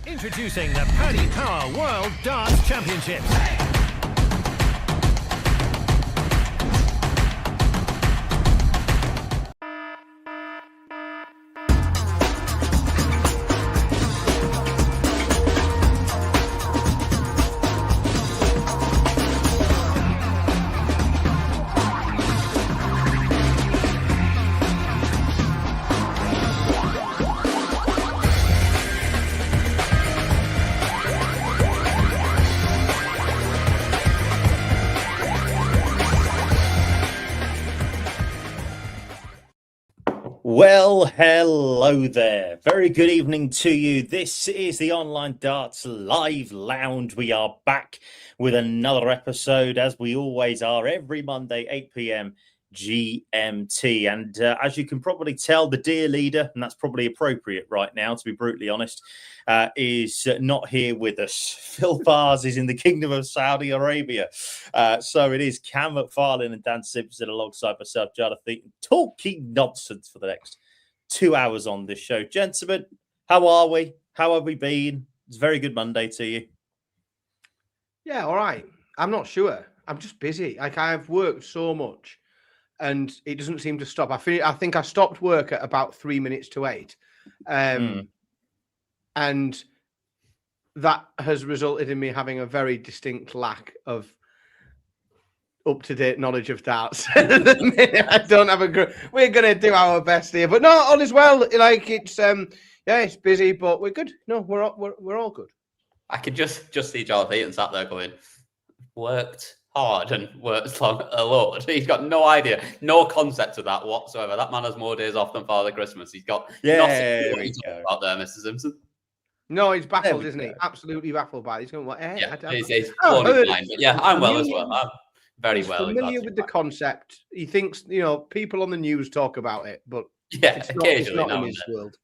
Introducing the Paddy Power World Darts Championships. Well, hello there. Very good evening to you. This is the Online Darts Live Lounge. We are back with another episode, as we always are, every Monday, 8 p.m. GMT. And as you can probably tell, the dear leader, and that's probably appropriate right now, to be brutally honest, is not here with us. Phil Bars is in the Kingdom of Saudi Arabia. So it is Cam McFarlane and Dan Simpson alongside myself, Jonathan, talking nonsense for the next 2 hours on this show. Gentlemen, how are we? How have we been? It's a very good Monday to you. Yeah, all right. I'm not sure. I'm just busy. Like, I've worked so much and it doesn't seem to stop. I think I stopped work at about 3 minutes to 8. And that has resulted in me having a very distinct lack of up-to-date knowledge of darts. I don't have we're going to do our best here, but no, all is well. Like, it's it's busy, but we're good. No, we're all good. I could just see Jonathan Eaton sat there going, worked hard and worked long a lot. He's got no idea, no concept of that whatsoever. That man has more days off than Father Christmas. He's got nothing about there, Mr. Simpson. No, he's baffled, isn't he? Absolutely baffled by it. He's going, what? He's blown his mind. But yeah, I'm well as well. I'm very well. Familiar with the concept. He thinks, people on the news talk about it, but occasionally it's not in his world.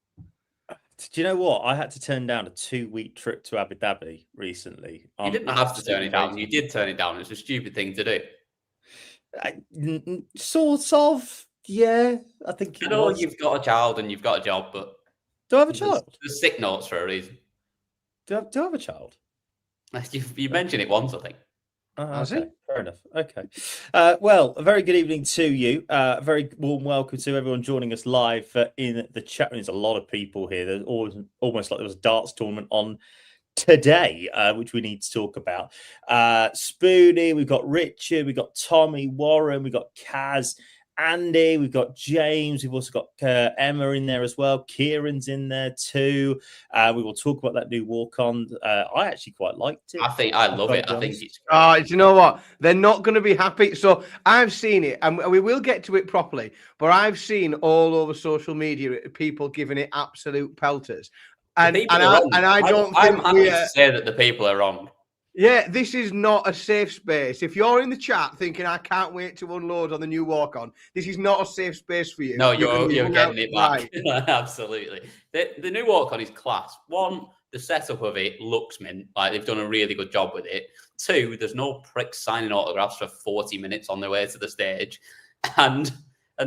Do you know what? I had to turn down a 2-week trip to Abu Dhabi recently. You didn't have to turn it down. You did turn it down. It's a stupid thing to do. Sort of. Yeah, I think I know you've got a child and you've got a job, but do I have a child? There's sick notes for a reason. Do I have a child? You mentioned it once, I think. Okay. Fair enough. Okay. Well, a very good evening to you. A very warm welcome to everyone joining us live in the chat room. There's a lot of people here. There's almost like there was a darts tournament on today, which we need to talk about. Spoonie, we've got Richard, we've got Tommy, Warren, we've got Kaz, Andy, we've got James, we've also got Emma in there as well. Kieran's in there too. We will talk about that new walk-on. I actually quite liked it. I love it. I think it's great. Do you know what? They're not going to be happy. So I've seen it, and we will get to it properly, but I've seen all over social media people giving it absolute pelters. And I don't think I'm happy to say that the people are wrong. Yeah, this is not a safe space. If you're in the chat thinking, I can't wait to unload on the new walk-on, this is not a safe space for you. No, you're getting it back. Right. Absolutely. The new walk-on is class. One, the setup of it looks mint. Like, they've done a really good job with it. Two, there's no pricks signing autographs for 40 minutes on their way to the stage. And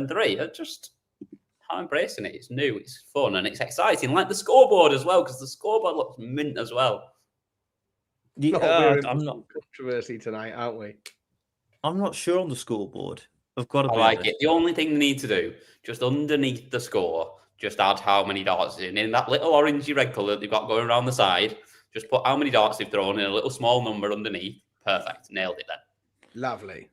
three, I'm embracing it. It's new, it's fun, and it's exciting. Like the scoreboard as well, because the scoreboard looks mint as well. I'm not controversy tonight, aren't we? I'm not sure on the scoreboard. I've got to I like it. The only thing they need to do, just underneath the score, just add how many darts in that little orangey red colour that they've got going around the side. Just put how many darts they've thrown in a little small number underneath. Perfect. Nailed it then. Lovely.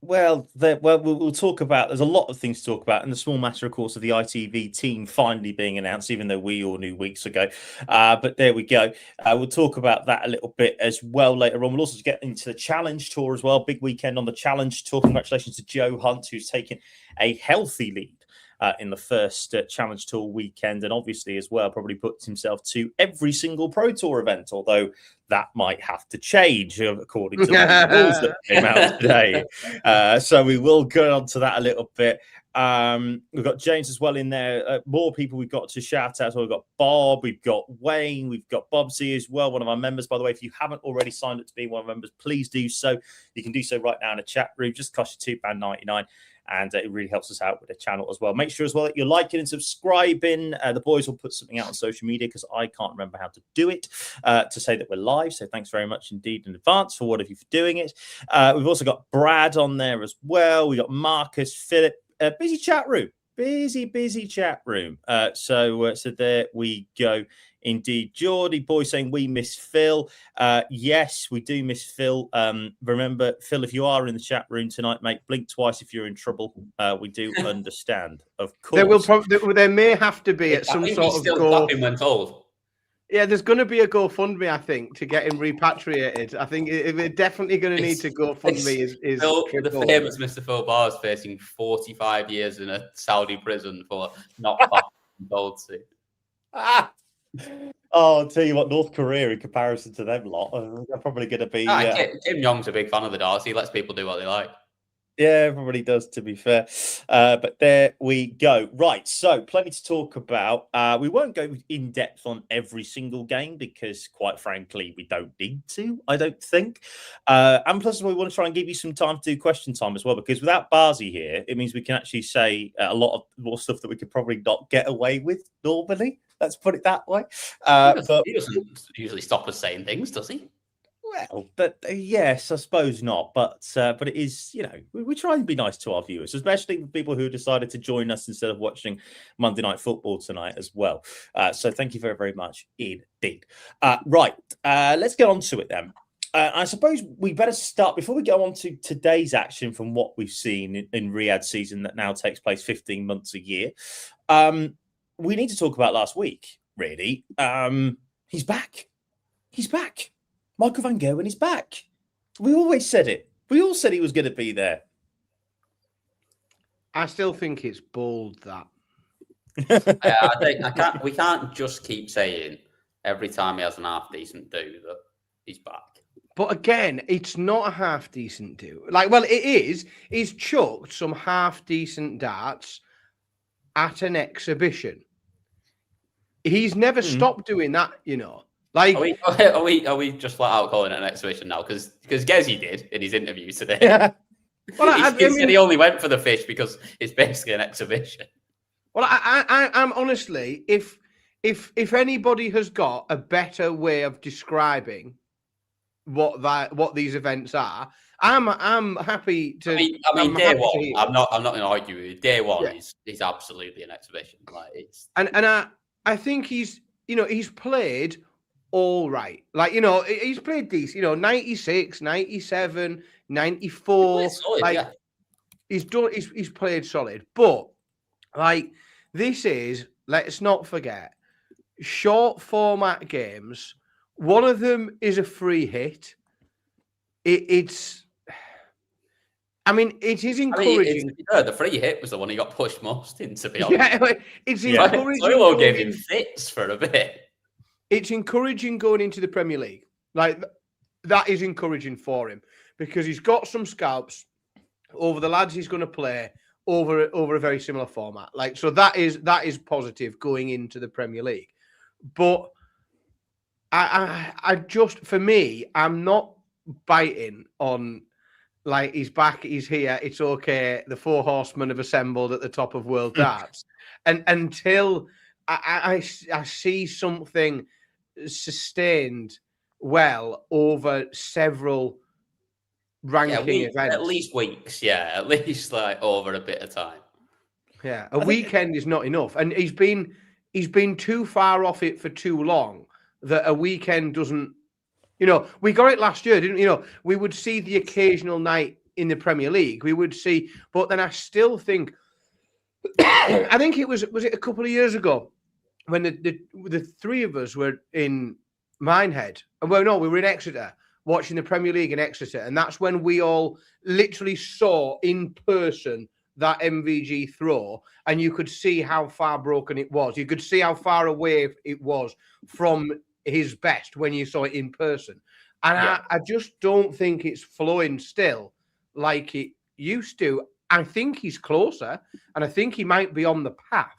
Well, we'll talk about. There's a lot of things to talk about, and the small matter, of course, of the ITV team finally being announced, even though we all knew weeks ago. But there we go. We'll talk about that a little bit as well later on. We'll also get into the Challenge Tour as well. Big weekend on the Challenge Tour. Congratulations to Joe Hunt, who's taken a healthy lead in the first Challenge Tour weekend, and obviously as well probably puts himself to every single Pro Tour event, although that might have to change according to the rules that came out today. So we will go on to that a little bit. We've got James as well in there. More people we've got to shout out. So we've got Bob, we've got Wayne, we've got Bobsy as well, one of our members. By the way, if you haven't already signed up to be one of our members, please do so. You can do so right now in the chat room. Just costs you £2.99. And it really helps us out with the channel as well. Make sure as well that you're liking and subscribing. The boys will put something out on social media because I can't remember how to do it to say that we're live. So thanks very much indeed in advance for whatever you're doing it. We've also got Brad on there as well. We got Marcus, Philip. Busy chat room. Busy chat room. So there we go. Indeed, Geordie boy saying we miss Phil. Yes, we do miss Phil. Remember, Phil, if you are in the chat room tonight, mate, blink twice if you're in trouble. We do understand, of course. There may have to be at some sort of goal. When told. Yeah, there's going to be a GoFundMe, I think, to get him repatriated. I think we're definitely going to need to GoFundMe. Is the famous Mr. Phil Barr is facing 45 years in a Saudi prison for not being told to. Oh, I'll tell you what, North Korea in comparison to them lot, they're probably going to be. Kim Jong's a big fan of the darts. He lets people do what they like. Yeah, everybody does, to be fair. But there we go. Right, so plenty to talk about. We won't go in depth on every single game because, quite frankly, we don't need to, I don't think. And plus, we want to try and give you some time to do question time as well, because without Barzi here, it means we can actually say a lot of more stuff that we could probably not get away with normally. Let's put it that way. He doesn't usually stop us saying things, does he? Well, but yes, I suppose not. But it is, we try and be nice to our viewers, especially the people who decided to join us instead of watching Monday Night Football tonight as well. So thank you very, very much indeed. Right, let's get on to it then. I suppose we better start before we go on to today's action from what we've seen in Riyadh season that now takes place 15 months a year. We need to talk about last week, really. He's back. He's back. Michael van Gerwen is back. We always said it. We all said he was going to be there. I still think it's bold that. We can't just keep saying every time he has an half decent do that he's back. But again, it's not a half decent do. It is. He's chucked some half decent darts at an exhibition. He's never stopped doing that, Are we just flat out calling it an exhibition now? Because Gezi did in his interview today. Yeah. Well, he said he only went for the fish because it's basically an exhibition. Well, I'm honestly, if anybody has got a better way of describing what these events are, I'm happy to. I mean, day one. I'm not going to argue with you. Day one is absolutely an exhibition. And I think he's played all right. He's played decent, 96, 97, 94. Solid, he's played solid. But this is, let's not forget, short format games. One of them is a free hit. It is encouraging. The free hit was the one he got pushed most in, to be honest. Yeah, it's encouraging. Solo gave him fits for a bit. It's encouraging going into the Premier League. That is encouraging for him because he's got some scalps over the lads he's going to play over a very similar format. So that is positive going into the Premier League. But I just, for me, I'm not biting on he's back, he's here, it's okay. The four horsemen have assembled at the top of World Darts, and until I see something sustained well over several ranking events, at least weeks, at least over a bit of time. Yeah, a weekend is not enough, and he's been too far off it for too long. That a weekend doesn't. We got it last year, didn't we? We would see the occasional night in the Premier League. We would see, but then I still think, I think it was it a couple of years ago when the three of us were in Minehead. Well, no, we were in Exeter watching the Premier League in Exeter, and that's when we all literally saw in person that MvG throw, and you could see how far broken it was. You could see how far away it was from his best when you saw it in person. And I just don't think it's flowing still like it used to. I think he's closer, and I think he might be on the path.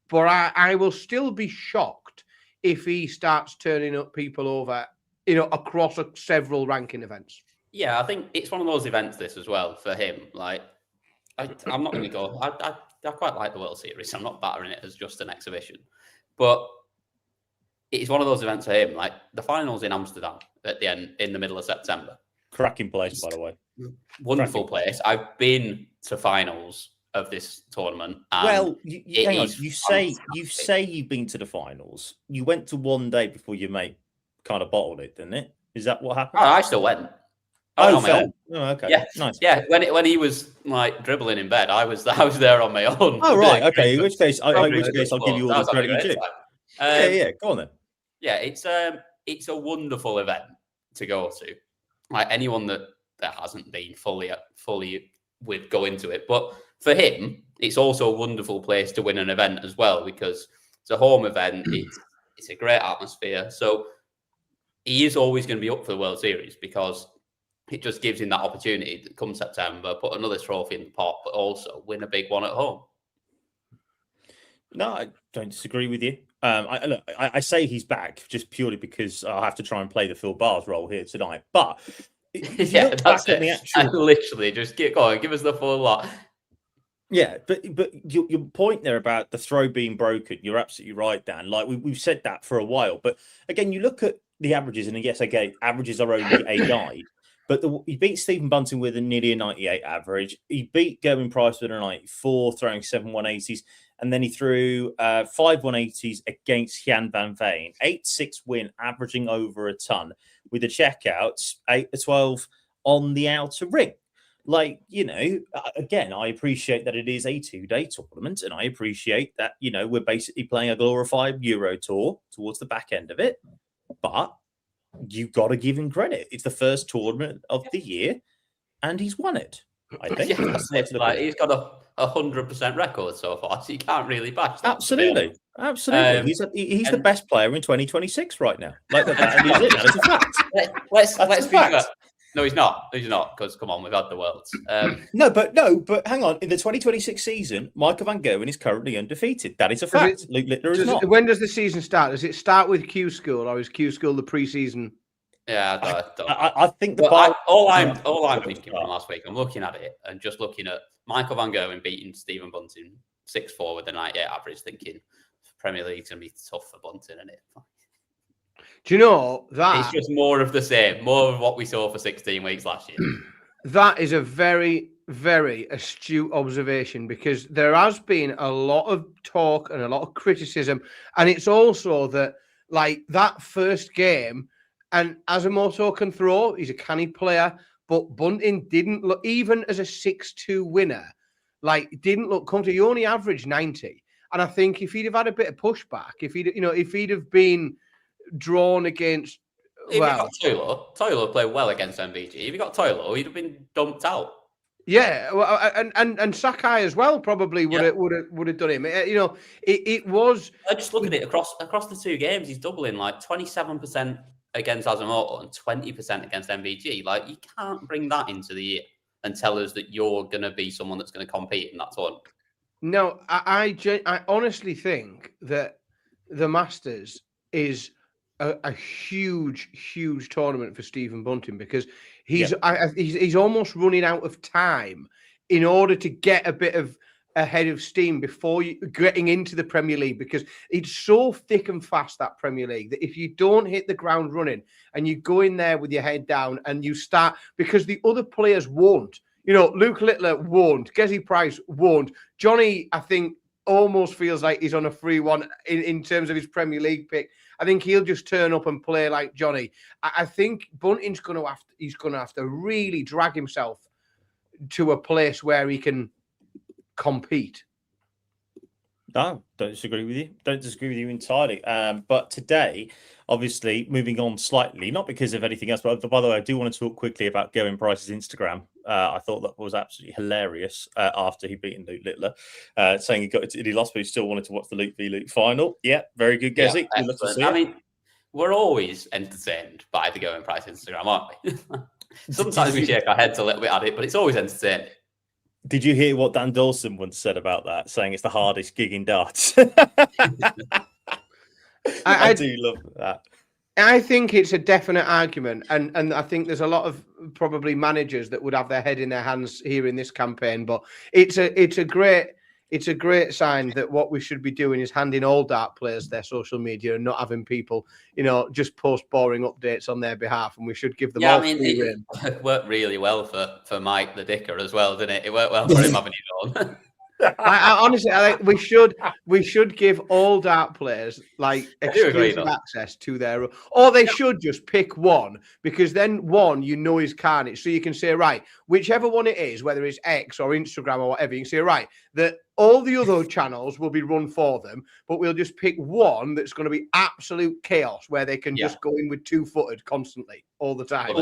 But I will still be shocked if he starts turning up people over, across several ranking events. Yeah, I think it's one of those events, this as well, for him. Like, I'm not going to go. I quite like the World Series. I'm not battering it as just an exhibition. But it's one of those events for him. Like, the finals in Amsterdam at the end, in the middle of September. Cracking place, by the way. Wonderful place. I've been to finals of this tournament. Well, hang on. You say you've been to the finals. You went to one day before your mate kind of bottled it, didn't it? Is that what happened? Oh, I still went. Fair. Oh, okay. Yeah, nice. Yeah, when he was like dribbling in bed, I was there on my own. Oh, right. Okay. In which case, I'll give you all the credit you do. Yeah. Go on then. Yeah, it's a wonderful event to go to. Like, anyone that hasn't been fully would go into it, but for him, it's also a wonderful place to win an event as well, because it's a home event. It's a great atmosphere. So he is always going to be up for the World Series, because it just gives him that opportunity to come September, put another trophy in the pot, but also win a big one at home. No, I don't disagree with you. I say he's back just purely because I have to try and play the Phil Bars role here tonight. But yeah, that's it. Literally, just get going. Give us the full lot. Yeah, but your point there about the throw being broken, you're absolutely right, Dan. Like, we've said that for a while. But again, you look at the averages, and yes, again, averages are only a guide. But he beat Stephen Bunting with nearly a 98 average. He beat Gerwen Price with a 94, throwing 7 180s. And then he threw 5 180s against Jan van Veen. 8-6 win, averaging over a ton, with the checkouts 8-12 on the outer ring. Like, again, I appreciate that it is a 2-day tournament, and I appreciate that, we're basically playing a glorified Euro tour towards the back end of it. But you've got to give him credit. It's the first tournament of the year, and he's won it, I think. Yeah, he's got a 100% record so far, so you can't really bash that. Absolutely. He's the best player in 2026 right now. Like, that is a fact. Let's be fair. No, he's not. He's not, because, come on, we've had the Worlds. No, but hang on. In the 2026 season, Michael van Gerwen is currently undefeated. That is a fact. Luke Littler is not. When does the season start? Does it start with Q School, or is Q School the pre-season? Yeah, I think all I'm thinking from last week, I'm looking at it and just looking at Michael van Gerwen beating Stephen Bunting 6-4 with a 98 average, thinking Premier League's going to be tough for Bunting, isn't it? Do you know that? It's just more of the same, more of what we saw for 16 weeks last year. That is a very, very astute observation, because there has been a lot of talk and a lot of criticism. And it's also that, like, that first game, and Asamoto can throw, he's a canny player, but Bunting didn't look, even as a 6-2 winner, like, didn't look comfortable. He only averaged 90. And I think if he'd have had a bit of pushback, if he'd have been drawn against, if you got Toilo played well against MvG. If you got Toilo, he'd have been dumped out. Yeah, well, and Sakai as well probably would have done him. It was. I just look at it across the two games. He's doubling like 27% against Asamoto and 20% against MvG. Like, you can't bring that into the year and tell us that you're going to be someone that's going to compete in that tournament. No, I honestly think that the Masters is a huge, huge tournament for Stephen Bunting, because he's almost running out of time in order to get a bit of ahead of steam before getting into the Premier League, because it's so thick and fast, that Premier League, that if you don't hit the ground running and you go in there with your head down and you start, because the other players won't. Luke Littler won't. Gezi Price won't. Johnny, I think, almost feels like he's on a free one in terms of his Premier League pick. I think he'll just turn up and play like Johnny. I think Bunting's going to have to really drag himself to a place where he can compete. No, don't disagree with you. Don't disagree with you entirely. But today, obviously, moving on slightly, not because of anything else, but by the way, I do want to talk quickly about Gerwen Price's Instagram. I thought that was absolutely hilarious after he beat Luke Littler, saying he lost, but he still wanted to watch the Luke v Luke final. Yeah, very good, Gezi. Yeah, I mean, we're always entertained by the Going Price Instagram, aren't we? Sometimes we shake our heads a little bit at it, but it's always entertaining. Did you hear what Dan Dawson once said about that, saying it's the hardest gig in darts? I do love that. I think it's a definite argument, and I think there's a lot of probably managers that would have their head in their hands here in this campaign. But it's a great sign that what we should be doing is handing all dart players their social media and not having people, just post boring updates on their behalf. And we should give them all. I mean, it worked really well for Mike the Dicker as well, didn't it? It worked well for him having his own. Honestly, I think we should give all dart players like exclusive access to their, or they should just pick one, because then one is carnage, so you can say, right, whichever one it is, whether it's X or Instagram or whatever, you can say, right, that all the other channels will be run for them, but we'll just pick one that's going to be absolute chaos where they can just go in with 2-footed constantly all the time.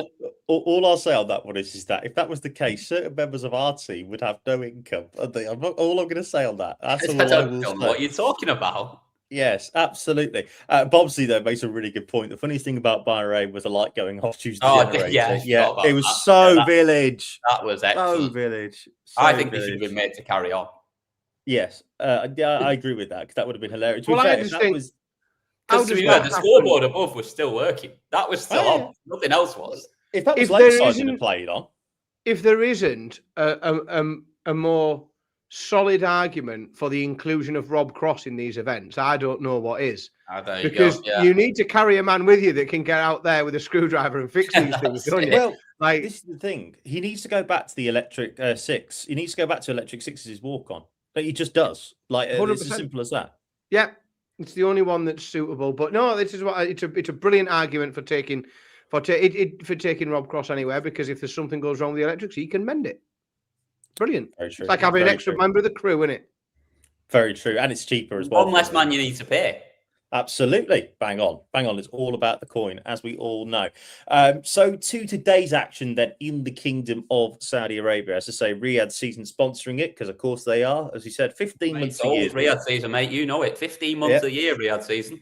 All I'll say on that one is that if that was the case, certain members of our team would have no income. I'm not all I'm going to say on that. That's all I don't know what you're talking about. Yes, absolutely. Bobsy, though, makes a really good point. The funniest thing about Bahrain was the light going off Tuesday. Yeah, it was so village. That was excellent. So village. I think they should have been made to carry on. Yes, I agree with that, because that would have been hilarious. Well, I just think the scoreboard above was still working. That was still on. Nothing else was. If that was Lakeside would have played on. If there isn't a more solid argument for the inclusion of Rob Cross in these events, I don't know what is. Because you need to carry a man with you that can get out there with a screwdriver and fix these things, don't you? Well, this is the thing. He needs to go back to the electric 6. He needs to go back to electric 6 as his walk on. But he just does. It's as simple as that. Yeah, it's the only one that's suitable. But no, this is what it's a brilliant argument for taking Rob Cross anywhere, because if there's something goes wrong with the electrics, he can mend it. Brilliant. Very true. It's like having an extra member of the crew, isn't it? Very true, and it's cheaper as well. One less man you need to pay. Absolutely. Bang on. It's all about the coin, as we all know. So to today's action then in the Kingdom of Saudi Arabia. As I say, Riyadh season sponsoring it, because of course they are. As you said, 15 months a year. Riyadh season, mate. You know it. 15 months a year, Riyadh season.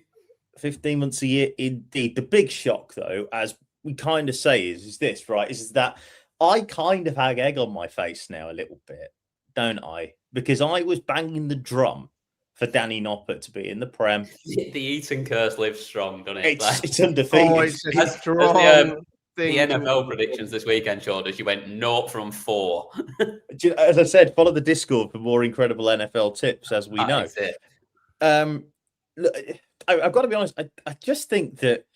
15 months a year indeed. The big shock, though, as we kind of say, is this, right? Is that I kind of have egg on my face now a little bit, don't I? Because I was banging the drum for Danny Noppert to be in the Prem. The Eton curse lives strong, doesn't it? It's undefeated. Oh, it's a strong the NFL predictions this weekend showed us you went 0 from 4. As I said, follow the Discord for more incredible NFL tips, as we know. Look, I've got to be honest, I just think that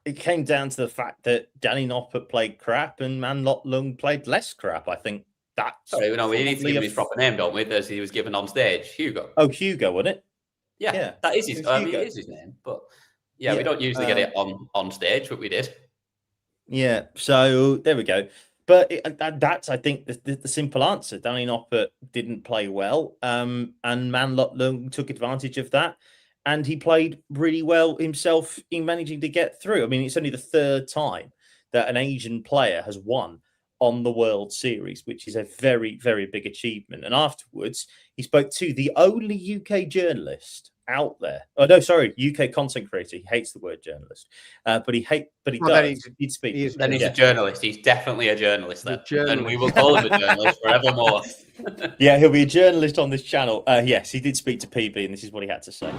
it came down to the fact that Danny Noppert played crap and Man Lot Lung played less crap. I think that's... Sorry, we need to give him his proper name, don't we? As he was given on stage. Hugo. Oh, Hugo, wasn't it? Yeah. That is his... it is his name. But we don't usually get it on stage, but we did. Yeah, so there we go. But that's, I think, the simple answer. Danny Noppert didn't play well, and Man Lot Lung took advantage of that. And he played really well himself in managing to get through. I mean, it's only the 3rd time that an Asian player has won on the World Series, which is a very, very big achievement. And afterwards, he spoke to the only UK journalist out there. Oh, no, sorry, UK content creator. He hates the word journalist, but he does. He'd speak. He's a journalist. He's definitely a journalist then. And we will call him a journalist forevermore. Yeah, he'll be a journalist on this channel. Yes, he did speak to PB, and this is what he had to say.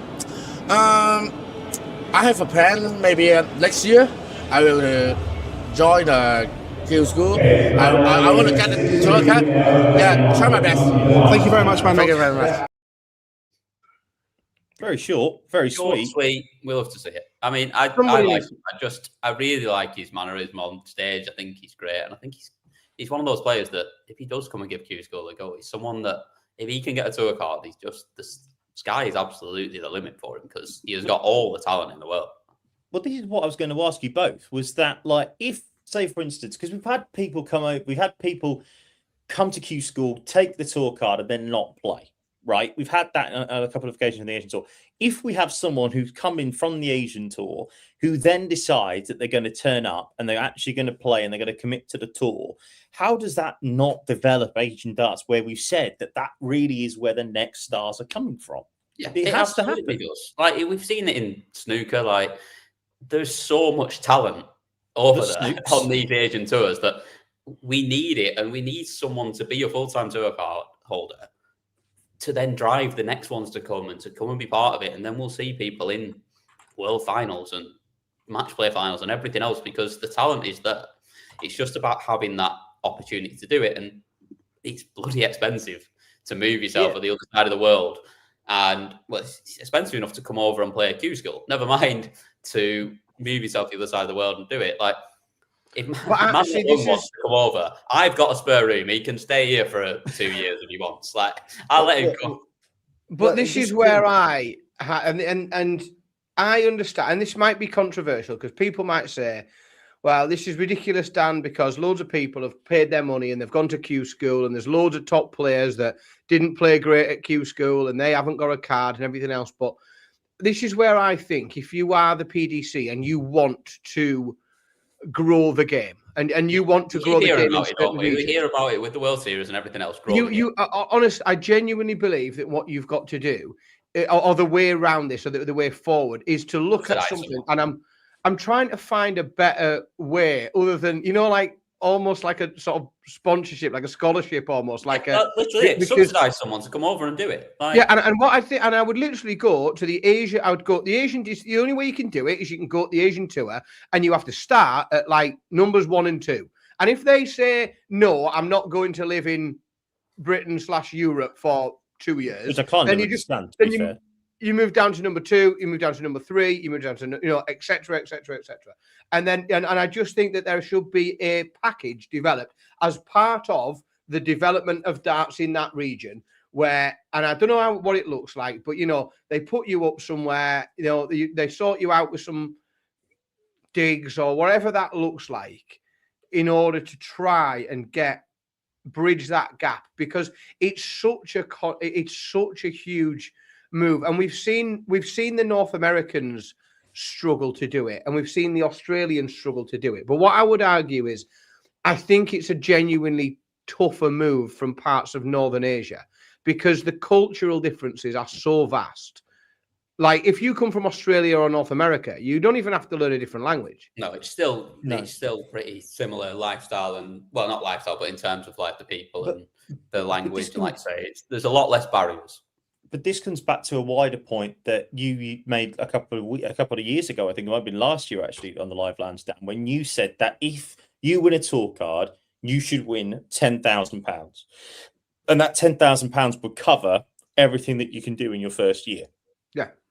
I have a plan. Maybe next year I will join the Q school. I want to get the tour card. Yeah, try my best. Thank you very much, man. Thank you very much. Very short, very sweet. Sweet. We love to see it. I mean, I really like his mannerism on stage. I think he's great, and I think he's one of those players that if he does come and give Q School a go, he's someone that if he can get a tour card, he's just the sky is absolutely the limit for him, because he has got all the talent in the world. Well, this is what I was going to ask you both. Was that if, say, for instance, because we've had people come to Q School, take the tour card, and then not play. Right, we've had that on a couple of occasions in the Asian Tour. If we have someone who's coming from the Asian Tour who then decides that they're going to turn up and they're actually going to play and they're going to commit to the tour, how does that not develop Asian darts, where we've said that really is where the next stars are coming from? Yeah, it has to happen. Does. Like we've seen it in snooker. Like there's so much talent over The there Snoops. on these Asian tours that we need it, and we need someone to be a full-time tour card holder to then drive the next ones to come and be part of it, and then we'll see people in world finals and match play finals and everything else, because the talent is there. It's just about having that opportunity to do it, and it's bloody expensive to move yourself to the other side of the world. And well, it's expensive enough to come over and play a Q school. Never mind to move yourself to the other side of the world and do it. Like, if man wants to come over, I've got a spare room. He can stay here for 2 years if he wants. Like, I'll let him go. But this is where I and I understand, and this might be controversial because people might say, well, this is ridiculous, Dan, because loads of people have paid their money and they've gone to Q school, and there's loads of top players that didn't play great at Q school and they haven't got a card and everything else. But this is where I think if you are the PDC and you want to grow the game and you want to grow the game, we hear about it with the World Series and everything else. Honest, I genuinely believe that what you've got to do, or the way around this, or the way forward, is to look at something. And I'm trying to find a better way other than, like almost like a sort of sponsorship, like a scholarship, almost like literally subsidize someone to come over and do it. And what I think, and I would literally go to the Asia. I would go the Asian. The only way you can do it is you can go to the Asian tour, and you have to start at like numbers 1 and 2. And if they say no, I'm not going to live in Britain/Europe for 2 years, which I can't understand. To be fair. You move down to number 2, you move down to number 3, you move down to, et cetera, et cetera, et cetera. And then, and I just think that there should be a package developed as part of the development of darts in that region where, and I don't know what it looks like, but, they put you up somewhere, they sort you out with some digs or whatever that looks like in order to try and bridge that gap, because it's such a huge move, and we've seen the North Americans struggle to do it, and we've seen the Australians struggle to do it. But what I would argue is, I think it's a genuinely tougher move from parts of Northern Asia because the cultural differences are so vast. Like, if you come from Australia or North America, you don't even have to learn a different language. No, it's still pretty similar lifestyle, and well, not lifestyle, but in terms of like the people and the language, and like I say, there's a lot less barriers. But this comes back to a wider point that you made a couple of years ago. I think it might have been last year, actually, on the Live Lounge, Dan, when you said that if you win a tour card, you should win £10,000, and that £10,000 would cover everything that you can do in your first year.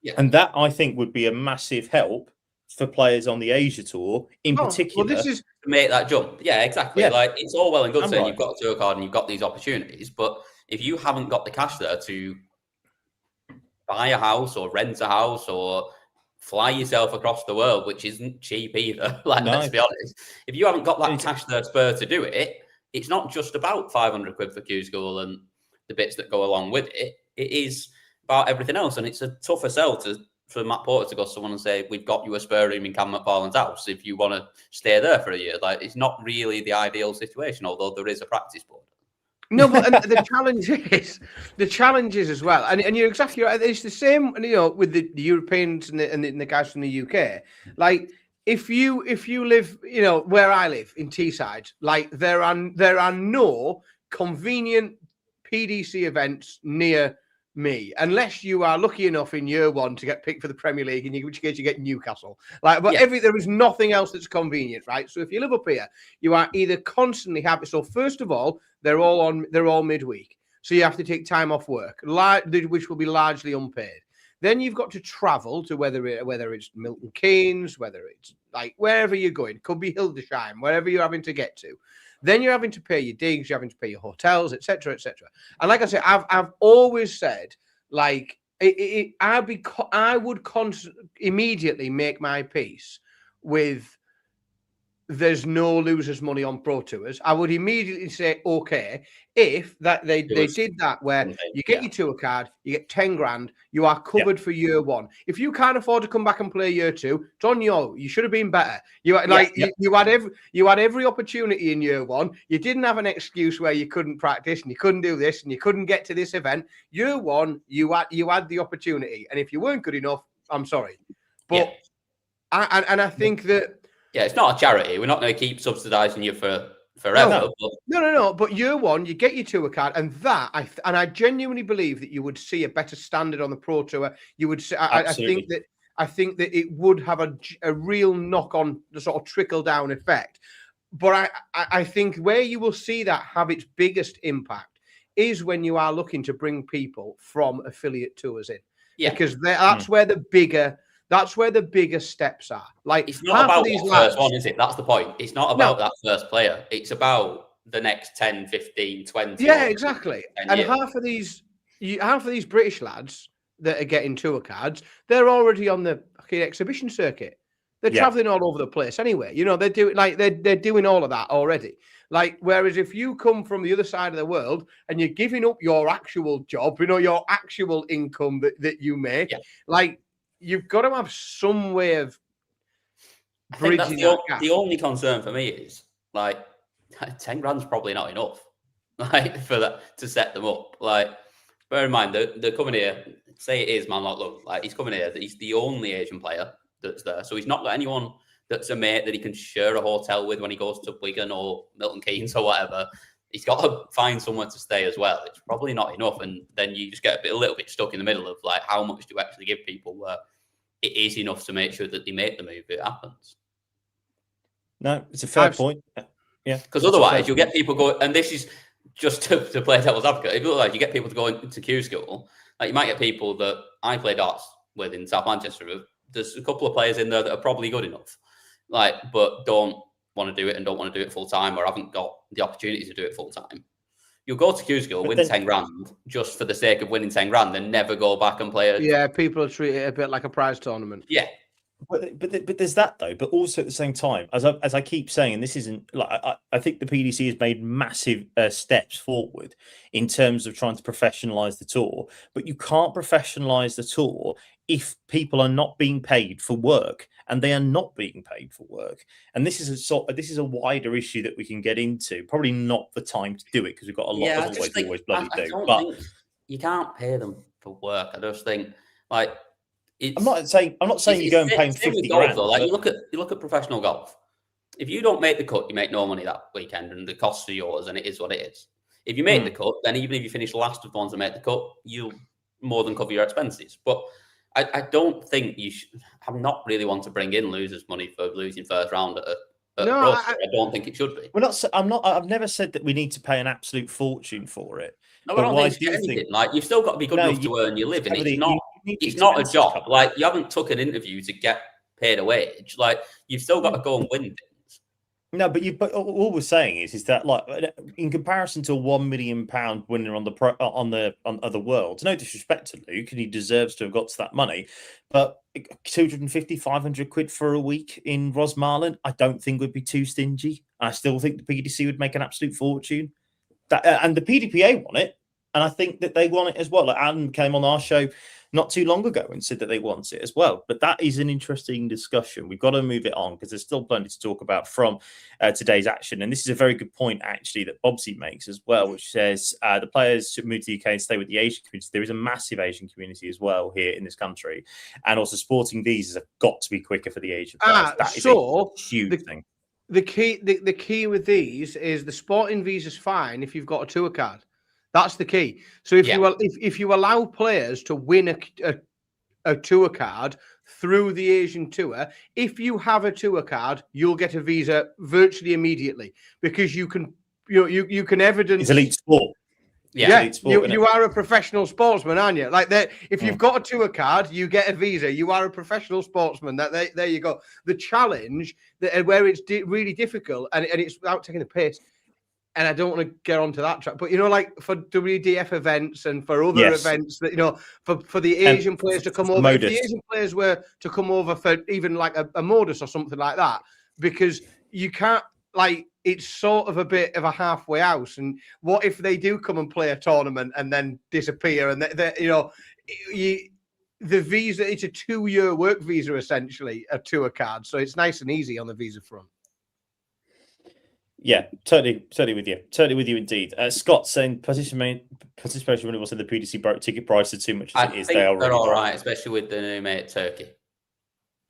Yeah. And that, I think, would be a massive help for players on the Asia Tour in particular. Well, this is to make that jump. Yeah, exactly. Yeah. Like, it's all well and good saying you've got a tour card and you've got these opportunities, but if you haven't got the cash there to buy a house or rent a house or fly yourself across the world, which isn't cheap either, let's be honest. If you haven't got that cash there spur to do it, it's not just about 500 quid for Q school and the bits that go along with it. It is about everything else, and it's a tougher sell for Matt Porter to go to someone and say, we've got you a spare room in Cam McFarlane's house if you want to stay there for a year. Like, it's not really the ideal situation, although there is a practice board. No, but the challenge is as well, and you're exactly right. It's the same, with the Europeans and the guys from the UK. Like, if you live, where I live in Teesside, like there are no convenient PDC events near me, unless you are lucky enough in year 1 to get picked for the Premier League, in which case you get Newcastle. There is nothing else that's convenient, right? So if you live up here, you are either constantly happy. So first of all, they're all midweek, so you have to take time off work, which will be largely unpaid. Then you've got to travel to whether it's Milton Keynes, whether it's like wherever you're going, it could be Hildesheim, wherever you're having to get to. Then you're having to pay your digs, you're having to pay your hotels, etc., etc. And like I said, I've always said, like, I would immediately make my peace with there's no losers money on pro tours. I would immediately say, okay, if that they did that where you get your tour card, you get 10 grand, you are covered for year 1. If you can't afford to come back and play year 2, it's on you should have been better. You had every opportunity in year 1. You didn't have an excuse where you couldn't practice and you couldn't do this and you couldn't get to this event. Year 1, you had the opportunity, and if you weren't good enough, I'm sorry, but I think that it's not a charity. We're not going to keep subsidising you forever. No. No. But year one, you get your tour card, and I genuinely believe that you would see a better standard on the Pro Tour. You would see. I think that it would have a real knock on the sort of trickle down effect. But I think where you will see that have its biggest impact is when you are looking to bring people from affiliate tours in, because that's where the bigger steps are. Like, it's not about the first one, is it? That's the point. It's not about that first player. It's about the next 10, 15, 20. Yeah, exactly. And half of these British lads that are getting tour cards, they're already on the exhibition circuit. They're traveling all over the place anyway. You know, they're doing all of that already. Like, whereas if you come from the other side of the world and you're giving up your actual job, your actual income that you make, like, you've got to have some way of bridging that gap. The only concern for me is, like, 10 grand's probably not enough, like, for that to set them up. Like, bear in mind, they're coming here. Say it is Man Like Love. Like, he's coming here. He's the only Asian player that's there, so he's not got anyone that's a mate that he can share a hotel with when he goes to Wigan or Milton Keynes or whatever. He's got to find somewhere to stay as well. It's probably not enough, and then you just get a little bit stuck in the middle of, like, how much do you actually give people where it is enough to make sure that they make the move if it happens. No, it's a fair point. Yeah, because otherwise you'll get people going, and this is just to play devil's advocate. If otherwise you get people to go into Q school, like, you might get people that I play darts with in South Manchester. There's a couple of players in there that are probably good enough, like, but don't want to do it and don't want to do it full time, or haven't got the opportunity to do it full time. You'll go to Q school, win 10 grand just for the sake of winning 10 grand, and never go back and play it. Yeah, people treat it a bit like a prize tournament. Yeah. But there's that though. But also at the same time, as I keep saying, and this isn't like I think the PDC has made massive steps forward in terms of trying to professionalize the tour. But you can't professionalize the tour if people are not being paid for work, and they are not being paid for work. And this is a wider issue that we can get into. Probably not the time to do it because we've got a lot of always bloody do. But you can't pay them for work. I just think, like, I'm not saying you go and pay them 50 grand. Though. Like, you look at professional golf. If you don't make the cut, you make no money that weekend, and the costs are yours, and it is what it is. If you make the cut, then even if you finish last of the ones that make the cut, you'll more than cover your expenses. But I don't think you should. I'm not really one to bring in losers' money for losing first round at no, I don't think it should be. I've never said that we need to pay an absolute fortune for it. No, I don't think it's anything. Like, you've still got to be good enough to earn your living. It's not a job. Like, you haven't took an interview to get paid a wage. Like, you've still got to go and win things. No, but all we're saying is that, like, in comparison to a £1 million winner on the world, no disrespect to Luke, and he deserves to have got to that money, but 250, 500 quid for a week in Rosmarland, I don't think would be too stingy. I still think the PDC would make an absolute fortune. And the PDPA want it, and I think that they want it as well. Like, Adam came on our show not too long ago and said that they want it as well. But that is an interesting discussion. We've got to move it on because there's still plenty to talk about from today's action. And this is a very good point, actually, that Bobsy makes as well, which says the players should move to the UK and stay with the Asian community. There is a massive Asian community as well here in this country. And also sporting visas have got to be quicker for the Asian players. That is a huge thing. The key with these is the sporting visa's fine if you've got a tour card. That's the key. So if you allow players to win a tour card through the Asian tour, if you have a tour card, you'll get a visa virtually immediately because you can evidence it's elite sport. Yeah, you are a professional sportsman, aren't you? Like that, if you've got a tour card, you get a visa. You are a professional sportsman. There you go. The challenge where it's really difficult, and it's without taking the piss. And I don't want to get onto that track, but like for WDF events and for other events that for the Asian players to come over, if the Asian players were to come over for even like a modus or something like that, because you can't, like, it's sort of a bit of a halfway house. And what if they do come and play a tournament and then disappear? And the visa, it's a 2-year work visa essentially, a tour card, so it's nice and easy on the visa front. Yeah, totally with you. Totally with you indeed. Scott saying participation when it was in the PDC broke ticket prices too much as it is. They're all right, especially with the new mate Turkey.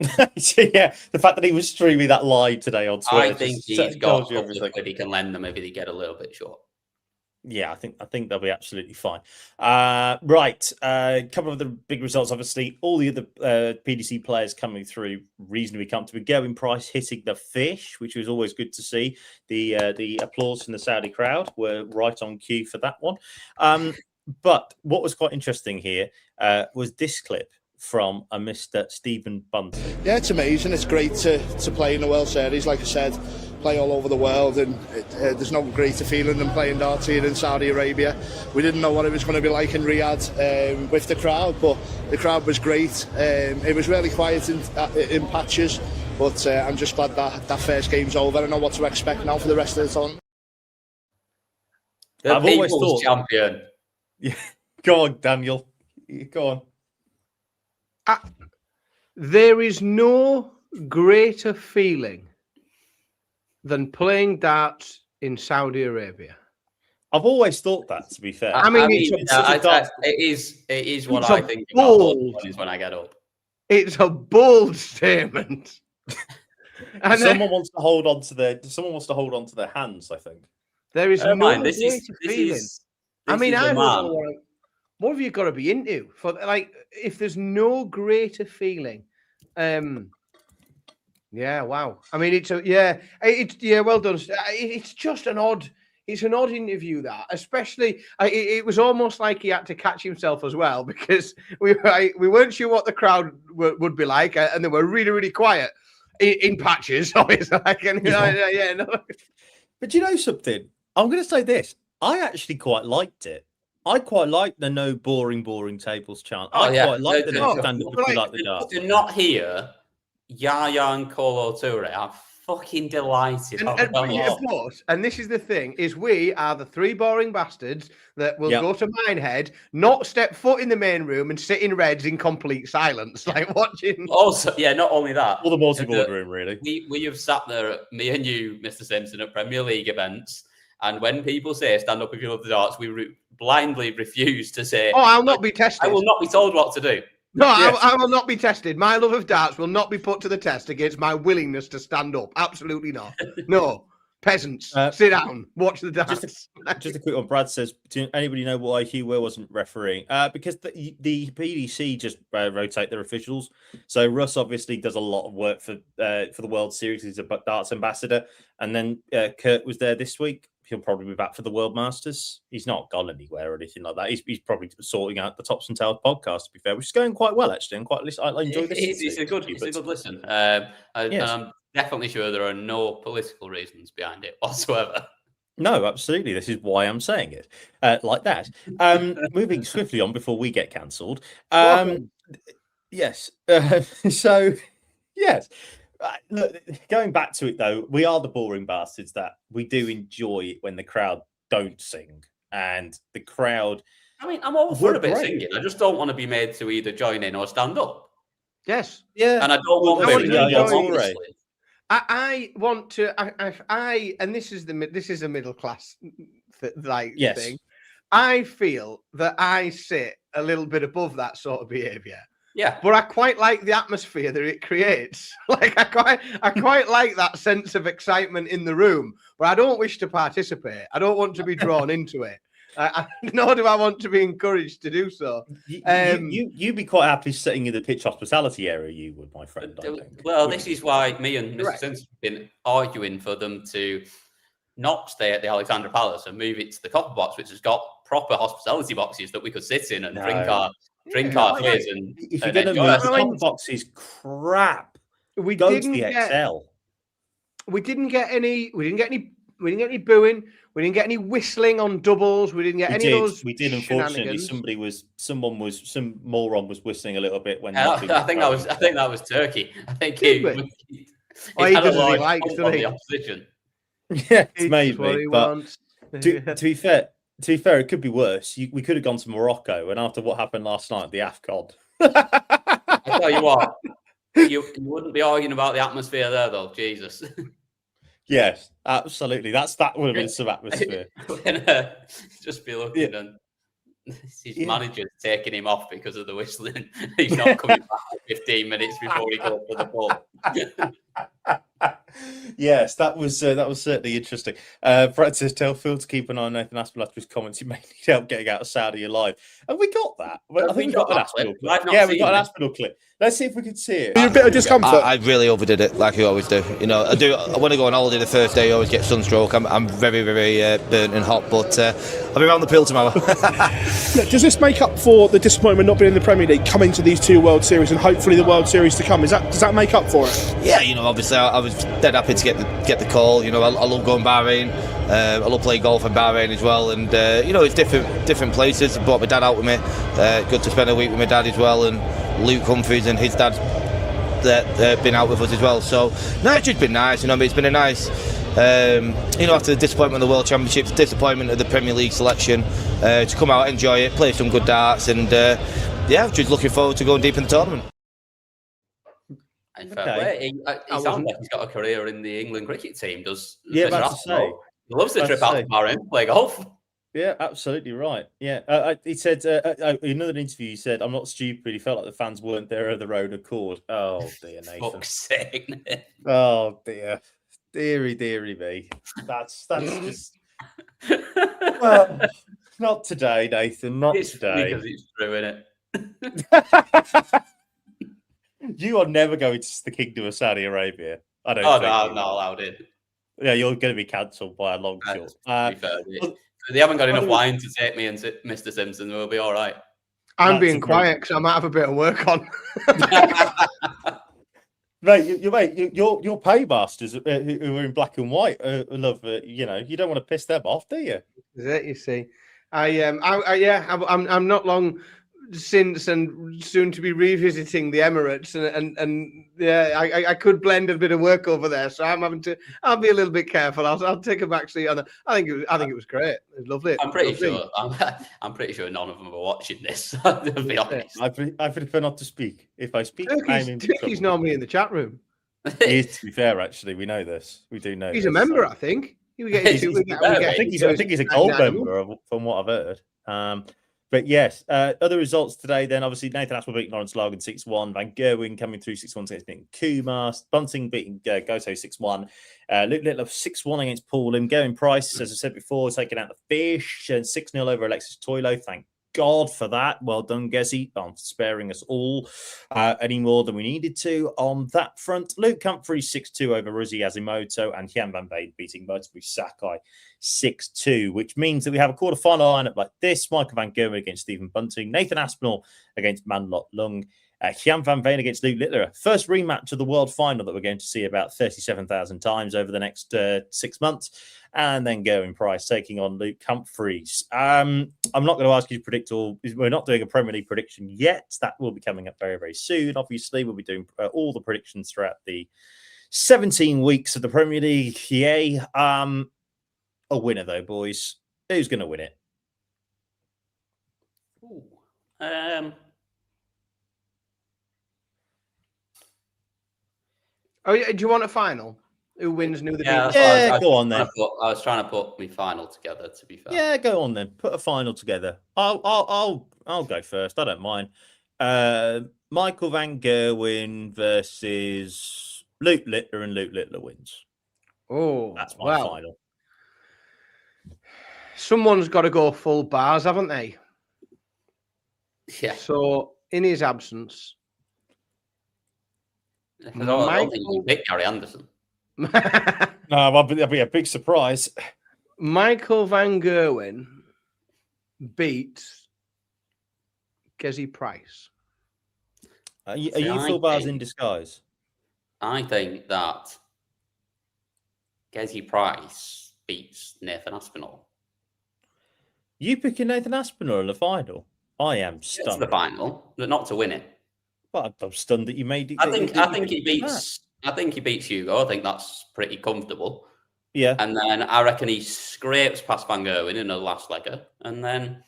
Yeah, the fact that he was streaming that live today on Twitter. I think he's got a couple of quid he can lend them. Maybe they get a little bit short. Yeah, I think they'll be absolutely fine. Right, a couple of the big results. Obviously, all the other PDC players coming through reasonably comfortably. Gerwen Price hitting the fish, which was always good to see. The applause from the Saudi crowd were right on cue for that one. But what was quite interesting here was this clip from a Mr. Stephen Bunting. Yeah, it's amazing. It's great to play in the World Series. Like I said, play all over the world, and there's no greater feeling than playing darts here in Saudi Arabia. We didn't know what it was going to be like in Riyadh with the crowd, but the crowd was great. It was really quiet in patches, but I'm just glad that first game's over. I know what to expect now for the rest of the tournament. I've always thought champion. Yeah, go on, Daniel. Go on. There is no greater feeling than playing darts in Saudi Arabia. I've always thought that, to be fair. It is what I think about when I get up. It's a bold statement. And someone wants to hold on to their hands, I think. There is no greater feeling. What have you got to be into for if there's no greater feeling? Yeah, wow. I mean, well done. It's just an odd interview, that, especially it was almost like he had to catch himself as well, because we weren't sure what the crowd would be like, and they were really, really quiet in patches. So it's like, no. But you know something? I'm going to say this. I actually quite liked it. I quite like the no boring tables chant. Quite like the no stand up if you like the darts. To not hear Yaya and Colo Toure, I'm fucking delighted. And this is the thing, is we are the three boring bastards that will go to Minehead, not step foot in the main room and sit in reds in complete silence, like watching. Also, not only that. Or the multi-board room, really. We have sat there, me and you, Mr. Simpson, at Premier League events, and when people say stand up if you love the darts, we blindly refuse to say, "Oh, I'll not be tested. I will not be told what to do." No, I will not be tested. My love of darts will not be put to the test against my willingness to stand up. Absolutely not. No, peasants, sit down, watch the darts. Just a quick one. Brad says, "Do anybody know why Hugh Ware wasn't refereeing?" Because the PDC just rotate their officials. So Russ obviously does a lot of work for the World Series. He's a darts ambassador, and then Kurt was there this week. He'll probably be back for the World Masters. He's not gone anywhere or anything like that. He's probably sorting out the Tops and Tails podcast, to be fair, which is going quite well, actually. I enjoy this. It's a good listen. And I'm definitely sure there are no political reasons behind it whatsoever. No, absolutely. This is why I'm saying it like that. Moving swiftly on before we get cancelled. Yes. Yes. Look, going back to it though, we are the boring bastards that we do enjoy it when the crowd don't sing, and the crowd. I mean, I'm all for a bit of singing. I just don't want to be made to either join in or stand up. Yes, yeah, and I don't want to. I want to. And this is a middle class thing. I feel that I sit a little bit above that sort of behaviour. Yeah, but I quite like the atmosphere that it creates. Like I quite like that sense of excitement in the room, but I don't wish to participate. I don't want to be drawn into it. Nor do I want to be encouraged to do so. You'd be quite happy sitting in the pitch hospitality area. You would, my friend. I think. Well, this is why me and Mr. Simpson have been arguing for them to not stay at the Alexandra Palace and move it to the Copper Box, which has got proper hospitality boxes that we could sit in and drink our fizz and if you're going to move, the Copper Box is crap. We go didn't to the XL. We didn't get any booing. We didn't get any whistling on doubles. We didn't get any of those. We did. Unfortunately, some moron was whistling a little bit when. I think that was Turkey. I think he had a lot of the opposition. Yeah, it's maybe. But to be fair, it could be worse. We could have gone to Morocco, and after what happened last night at the AFCON, I tell you what, you wouldn't be arguing about the atmosphere there, though. Jesus. Yes, absolutely. That would have been some atmosphere. Just be looking and his manager's taking him off because of the whistling. He's not coming back for 15 minutes before he goes for the ball. Yes, that was certainly interesting. Brett says, tell Phil to keep an eye on Nathan Aspinall after his comments. He may need help getting out of Saudi alive. And we got that. I think we got an Aspinall clip. Yeah, we got an Aspinall clip. Let's see if we can see it. A bit of discomfort. I really overdid it, like I always do. You know, I want to go on holiday the first day. I always get sunstroke. I'm very, very burnt and hot, but I'll be around the pool tomorrow. Look, does this make up for the disappointment not being in the Premier League, coming to these 2 World Series and hopefully the World Series to come? Does that make up for it? Yeah, you know, obviously I was dead happy to get the call. You know, I love going Bahrain. I love playing golf in Bahrain as well, and you know, it's different places. I brought my dad out with me. Good to spend a week with my dad as well, and Luke Humphries and his dad been out with us as well. So no, it's just been nice. You know, it's been a nice. You know, after the disappointment of the World Championships, disappointment of the Premier League selection, to come out, enjoy it, play some good darts, and yeah, just looking forward to going deep in the tournament. In fact, he sounds like he's got a career in the England cricket team. Does about to say. He loves the trip out to Bahrain to play golf. Yeah, absolutely right. Yeah, he said in another interview, he said, "I'm not stupid." He felt like the fans weren't there of their own accord. Oh dear, Nathan. Fuck's sake. Oh dear, dearie me. That's just. Well, not today, Nathan. Not today. Because it's true, innit? You are never going to the Kingdom of Saudi Arabia. I don't. Oh no, I'm not allowed in. Yeah, you're going to be cancelled by a long shot. They haven't got enough wine to take me and Mr. Simpson. We'll be all right. I'm being quiet because I might have a bit of work on. Mate, your paymasters who are in black and white love. You know, you don't want to piss them off, do you? Is it? You see, I'm not long since and soon to be revisiting the Emirates, and yeah, I could blend a bit of work over there, so I'll be a little bit careful. I'll take a back seat on it. I think it was great. It was lovely. I'm pretty sure. I'm pretty sure none of them are watching this. To be honest, I prefer not to speak. If I speak, Turkey's normally in the chat room. He is, to be fair. Actually, we know this. We do know. He's a member, I think. I think he's a gold member, from what I've heard. But yes, other results today then, obviously Nathan Aspinall beating Lawrence Logan 6-1, Van Gerwen coming through 6-1 against beating Kumar, Bunting beating Goto 6-1, Luke Littler 6-1 against Paul Lim, Gerwen Price, as I said before, taking out the fish, and 6-0 over Alexis Toilo. Thank God for that. Well done, Gezi, on sparing us all any more than we needed to on that front. Luke Humphrey 6-2 over Ruzi Yazimoto, and Hian Van Veen beating Motobu Sakai 6-2, which means that we have a quarterfinal lineup like this: Michael Van Gerwen against Stephen Bunting, Nathan Aspinall against Manlot Lung, Hian Van Veen against Luke Littler. First rematch of the world final that we're going to see about 37,000 times over the next 6 months. And then Gerwen Price taking on Luke Humphries. I'm not going to ask you to predict all. We're not doing a Premier League prediction yet. That will be coming up very, very soon. Obviously, we'll be doing all the predictions throughout the 17 weeks of the Premier League. Yay. A winner, though, boys. Who's going to win it? Oh, yeah, do you want a final? Who wins? New the go on then. I was trying to put my final together. To be fair, yeah, go on then. Put a final together. I'll go first. I don't mind. Michael Van Gerwen versus Luke Littler, and Luke Littler wins. Oh, that's my final. Someone's got to go full bars, haven't they? Yeah. So in his absence, I don't think you pick Gary Anderson. No, that'd be a big surprise. Michael Van Gerwen beats Gezi Price. Are you full bars in disguise? I think that Gezi Price beats Nathan Aspinall. You picking Nathan Aspinall in the final? I am stunned. It's the final, but not to win it. But I'm stunned that you made it. I think he beats. I think he beats Hugo. I think that's pretty comfortable. Yeah. And then I reckon he scrapes past Van Gerwen in the last legger. And then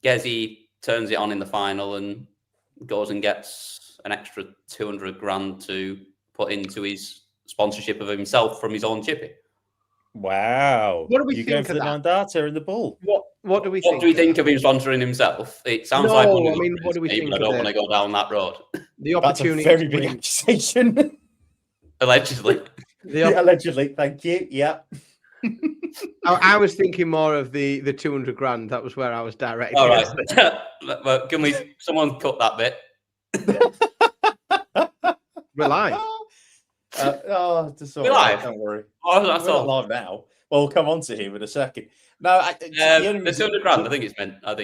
Gezi turns it on in the final and goes and gets an extra 200 grand to put into his sponsorship of himself from his own chippy. Wow. What do we you think going for of the that? non-data in the ball? What do we What think? do we think of him sponsoring himself? It sounds like No, money I mean, laundering what do we to me, think but I of don't the- want to go down that road. The That's a opportunity. very big accusation. Allegedly. Allegedly, thank you. Yeah. I was thinking more of the 200 grand. That was where I was directing. All right. Well, can someone cut that bit? We're live. Just all We're right, live? don't worry. Oh, that's We're not all. live now. Well, we'll come on to him in a second. No, The 200 grand, I think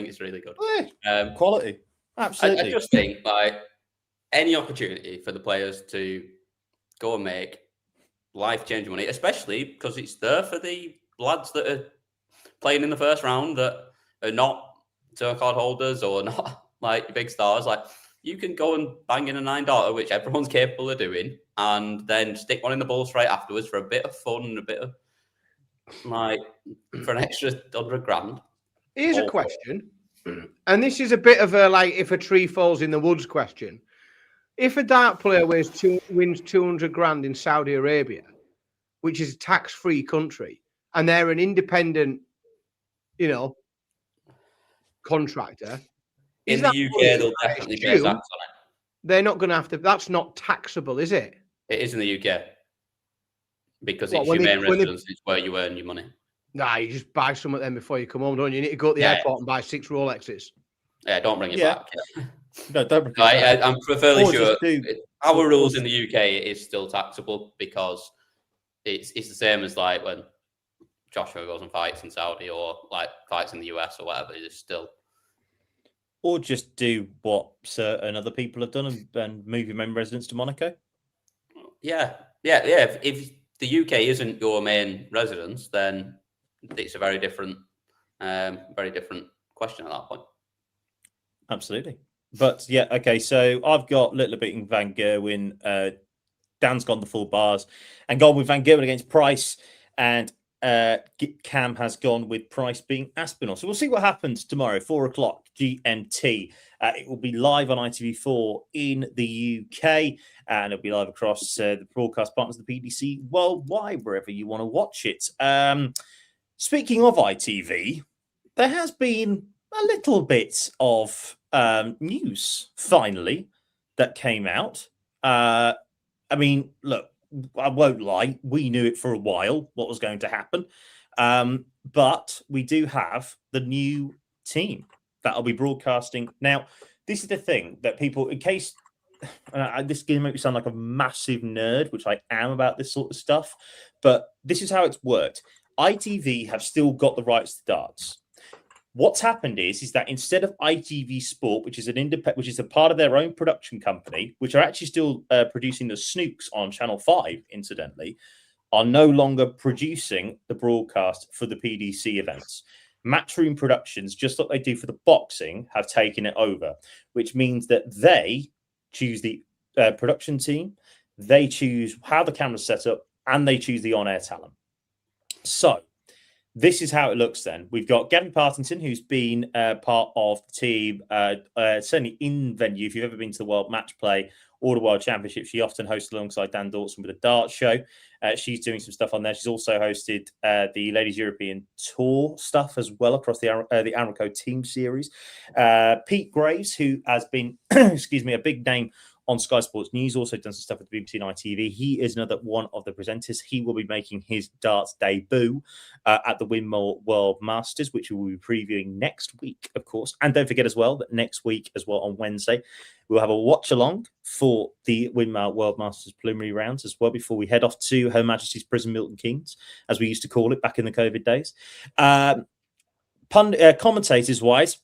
it's really good. Quality. Absolutely. I just think like any opportunity for the players to go and make life-changing money, especially because it's there for the lads that are playing in the first round that are not turn card holders or not like big stars. Like you can go and bang in a 9 darter, which everyone's capable of doing, and then stick one in the ball straight afterwards for a bit of fun and a bit of like for an extra 100 grand. Here's a question, and this is a bit of a like if a tree falls in the woods question. If a dart player wins 200 grand in Saudi Arabia, which is a tax-free country, and they're an independent, contractor, In the UK, they'll definitely pay tax on it. They're not going to have to. That's not taxable, is it? It is in the UK because it's your main residence. It's where you earn your money. Nah, you just buy some of them before you come home, don't you? You need to go to the airport and buy 6 Rolexes. Yeah, don't bring it back. No, don't bring it back. I'm fairly Or sure our rules in the UK is still taxable because it's the same as like when Joshua goes and fights in Saudi or like fights in the US or whatever. It's still. Or just do what certain other people have done and move your main residence to Monaco. Yeah. If the UK isn't your main residence, then it's a very different question at that point. Absolutely. But yeah, okay. So I've got Little beating Van Gerwen. Dan's gone the full bars and gone with Van Gerwen against Price, and Cam has gone with Price being Aspinall. So we'll see what happens tomorrow, 4:00 GMT. It will be live on ITV4 in the UK, and it'll be live across the broadcast partners of the PDC worldwide, wherever you want to watch it. Speaking of ITV, there has been a little bit of news finally that came out. I mean, look, I won't lie, we knew it for a while what was going to happen, but we do have the new team that will be broadcasting. Now, this is the thing that people, in case this game make me sound like a massive nerd, which I am about this sort of stuff, but this is how it's worked. ITV have still got the rights to darts. What's happened is that instead of ITV Sport, which is which is a part of their own production company, which are actually still producing the Snooks on Channel 5, incidentally, are no longer producing the broadcast for the PDC events. Matchroom Productions, just like they do for the boxing, have taken it over, which means that they choose the production team, they choose how the camera's set up, and they choose the on-air talent. So this is how it looks then. We've got Gavin Partington, who's been part of the team, certainly in venue. If you've ever been to the World Match Play or the World Championship, she often hosts alongside Dan Dawson with a darts show. She's doing some stuff on there. She's also hosted the Ladies European Tour stuff as well across the Amrico Team Series. Pete Graves, who has been, a big name on Sky Sports News, also done some stuff with the BBC and ITV. He is another one of the presenters. He will be making his darts debut at the Windmill World Masters, which we will be previewing next week, of course. And don't forget as well that next week as well on Wednesday, we'll have a watch along for the Windmill World Masters preliminary rounds as well before we head off to Her Majesty's Prison Milton Keynes, as we used to call it back in the COVID days. Commentators-wise,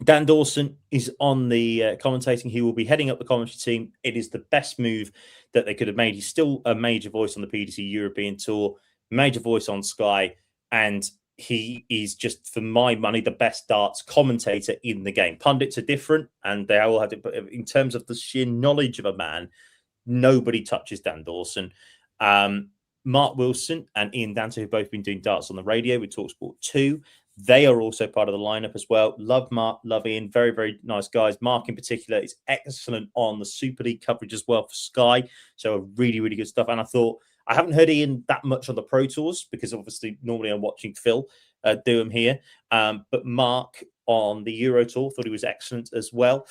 Dan Dawson is on the commentating. He will be heading up the commentary team. It is the best move that they could have made. He's still a major voice on the PDC European Tour, major voice on Sky, and he is just, for my money, the best darts commentator in the game. Pundits are different, and they all have to, but in terms of the sheer knowledge of a man, nobody touches Dan Dawson. Mark Wilson and Ian Danter, who've both been doing darts on the radio with TalkSport 2. They are also part of the lineup as well. Love Mark, love Ian. Very, very nice guys. Mark in particular is excellent on the Super League coverage as well for Sky. So really, really good stuff. And I thought, I haven't heard Ian that much on the Pro Tours because obviously normally I'm watching Phil. do him here. But Mark on the Euro Tour thought he was excellent as well.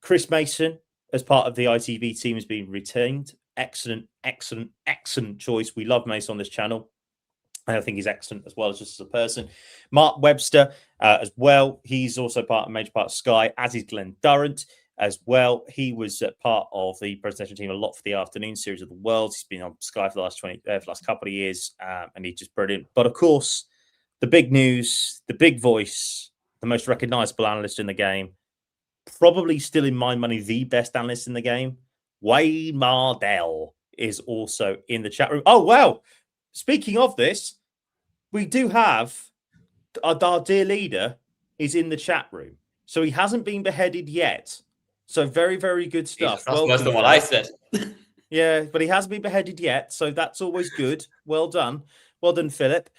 Chris Mason, as part of the ITV team, has been retained. Excellent choice. We love Mason on this channel. I think he's excellent as well as just as a person. Mark Webster as well. He's also a major part of Sky, as is Glenn Durrant as well. He was part of the presentation team a lot for the afternoon series of the Worlds. He's been on Sky for the last couple of years, and he's just brilliant. But of course, the big news, the big voice, the most recognisable analyst in the game, probably still in my money the best analyst in the game, Wayne Mardell, is also in the chat room. Oh wow! Speaking of this, we do have our dear leader is in the chat room. So he hasn't been beheaded yet. So very, very good stuff. That's worse than what I said. Yeah, but he hasn't been beheaded yet. So that's always good. Well done. Well done, Philip.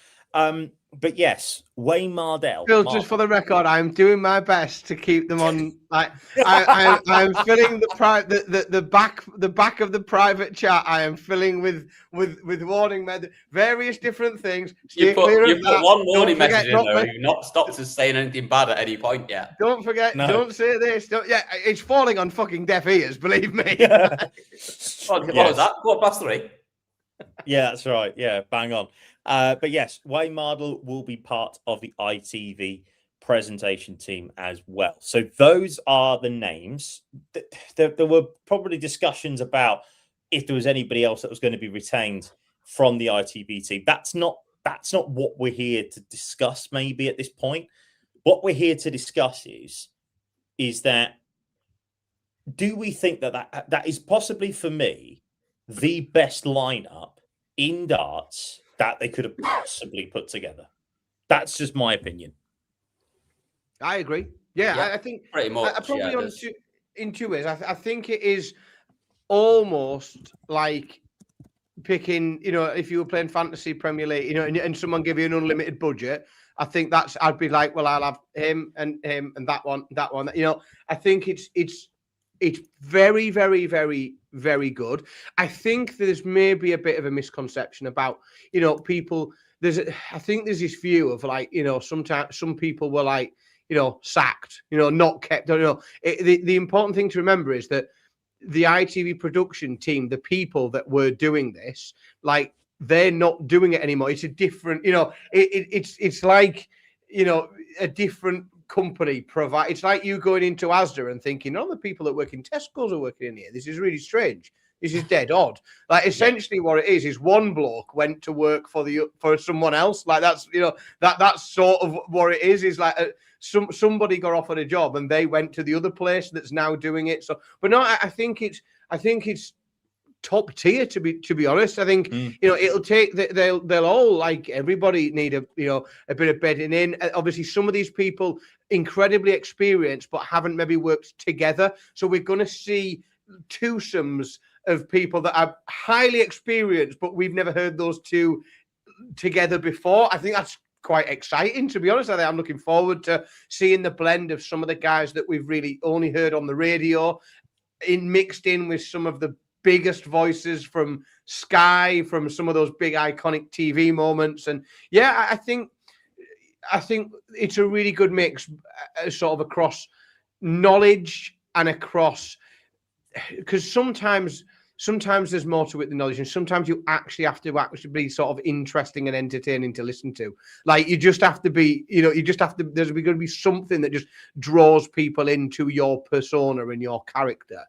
But yes, Wayne Mardell. Phil, just for the record, I'm doing my best to keep them on. Like I'm filling the back of the private chat. I am filling with warning various different things. You put one warning message in there. You've not stopped us saying anything bad at any point yet. Don't forget. No. Don't say this. It's falling on fucking deaf ears. Believe me. What was that? +3. Yeah, that's right. Yeah, bang on. But yes, Wayne Mardell will be part of the ITV presentation team as well. So those are the names. There were probably discussions about if there was anybody else that was going to be retained from the ITV team. That's not what we're here to discuss. Maybe at this point, what we're here to discuss is that do we think that is possibly for me the best lineup in darts that they could have possibly put together? That's just my opinion. I agree. Yeah. I think pretty much. Probably in two ways. I think it is almost like picking, if you were playing Fantasy Premier League, and someone gave you an unlimited budget. I think I'd be like, well, I'll have him and that one. I think it's very, very, very, very good. I think there's maybe a bit of a misconception about, people. I think there's this view of like, sometimes some people were like, sacked, not kept. The important thing to remember is that the ITV production team, the people that were doing this, like they're not doing it anymore. It's a different, it's like, a different company provide. It's like you going into Asda and thinking, the people that work in Tesco's are working in here. This is really strange. This is dead odd. Like essentially what it is one bloke went to work for someone else. Like that's, that's sort of what it is like somebody got offered a job and they went to the other place that's now doing it. So, but no, I think it's top tier to be honest. I think it'll take they'll all, like everybody, need a bit of bedding in. Obviously some of these people incredibly experienced but haven't maybe worked together, so we're going to see twosomes of people that are highly experienced but we've never heard those two together before. I think that's quite exciting, to be honest. I'm looking forward to seeing the blend of some of the guys that we've really only heard on the radio mixed in with some of the biggest voices from Sky, from some of those big iconic TV moments. And yeah, I think it's a really good mix, sort of across knowledge and across, because sometimes there's more to it than knowledge, and sometimes you actually have to be sort of interesting and entertaining to listen to. Like you just have to be, there's going to be something that just draws people into your persona and your character.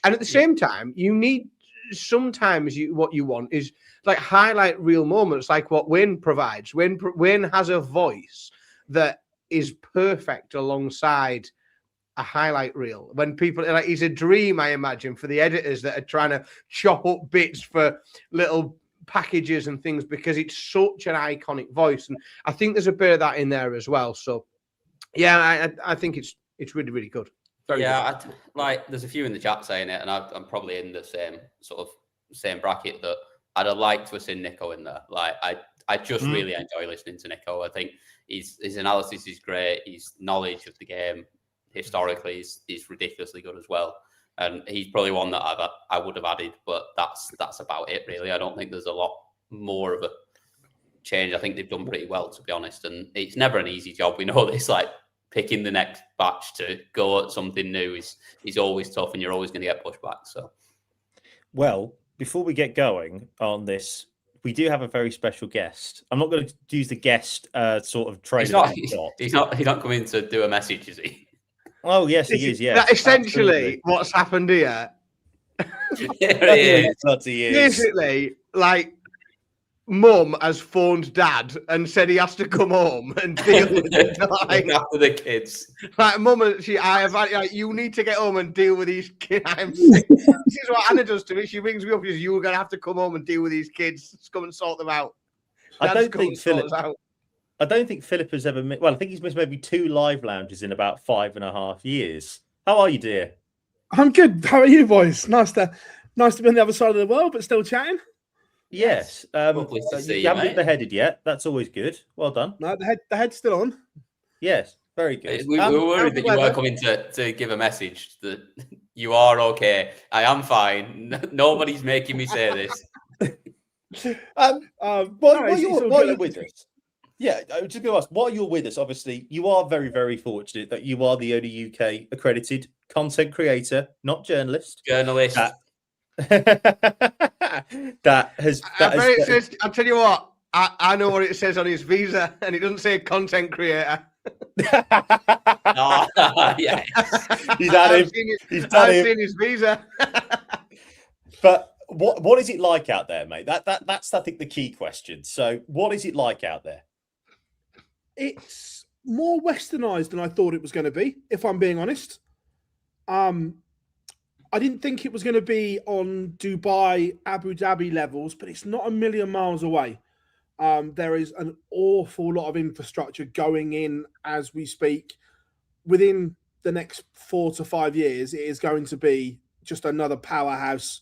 And at the same time, you need what you want is like highlight real moments, like what Wayne provides. Wayne has a voice that is perfect alongside a highlight reel. When people like, he's a dream, I imagine, for the editors that are trying to chop up bits for little packages and things, because it's such an iconic voice. And I think there's a bit of that in there as well. So yeah, I think it's really, really good. There's a few in the chat saying it, and I'm probably in the same bracket that I'd have liked to have seen Nico in there. Like I just really enjoy listening to Nico. I think his analysis is great. His knowledge of the game historically is ridiculously good as well. And he's probably one that I would have added, but that's about it really. I don't think there's a lot more of change. I think they've done pretty well, to be honest. And it's never an easy job. We know this, like picking the next batch to go at something new is always tough, and you're always going to get pushed back. So, well, before we get going on this, we do have a very special guest. I'm not going to use the guest sort of trade. He's not coming to do a message, is he? Oh yes, he is. Yeah, essentially, what's happened here? Basically, like, Mum has phoned Dad and said he has to come home and deal with it. Like, after the kids. Like, Mum, you need to get home and deal with these kids. I'm sick. This is what Anna does to me. She rings me up and says, you're going to have to come home and deal with these kids. Just come and sort them out. I don't think Philip has ever missed. Well, I think he's missed maybe 2 live lounges in about 5.5 years. How are you, dear? I'm good. How are you, boys? Nice to be on the other side of the world, but still chatting. Yes. To see you haven't been beheaded yet. That's always good. Well done. No, the head's still on. Yes, very good. We were worried that you were coming to give a message that you are okay. I am fine. Nobody's making me say this. While you're with us, yeah, I was just going to ask, while you're with us, obviously, you are very, very fortunate that you are the only UK accredited content creator, not journalist. Journalist. I'll tell you what, I know what it says on his visa, and it doesn't say content creator. Yes. I've seen his visa. But what is it like out there, mate? That's I think the key question. So, what is it like out there? It's more westernized than I thought it was going to be, if I'm being honest. I didn't think it was going to be on Dubai, Abu Dhabi levels, but it's not a million miles away. There is an awful lot of infrastructure going in as we speak. Within the next 4 to 5 years, it is going to be just another powerhouse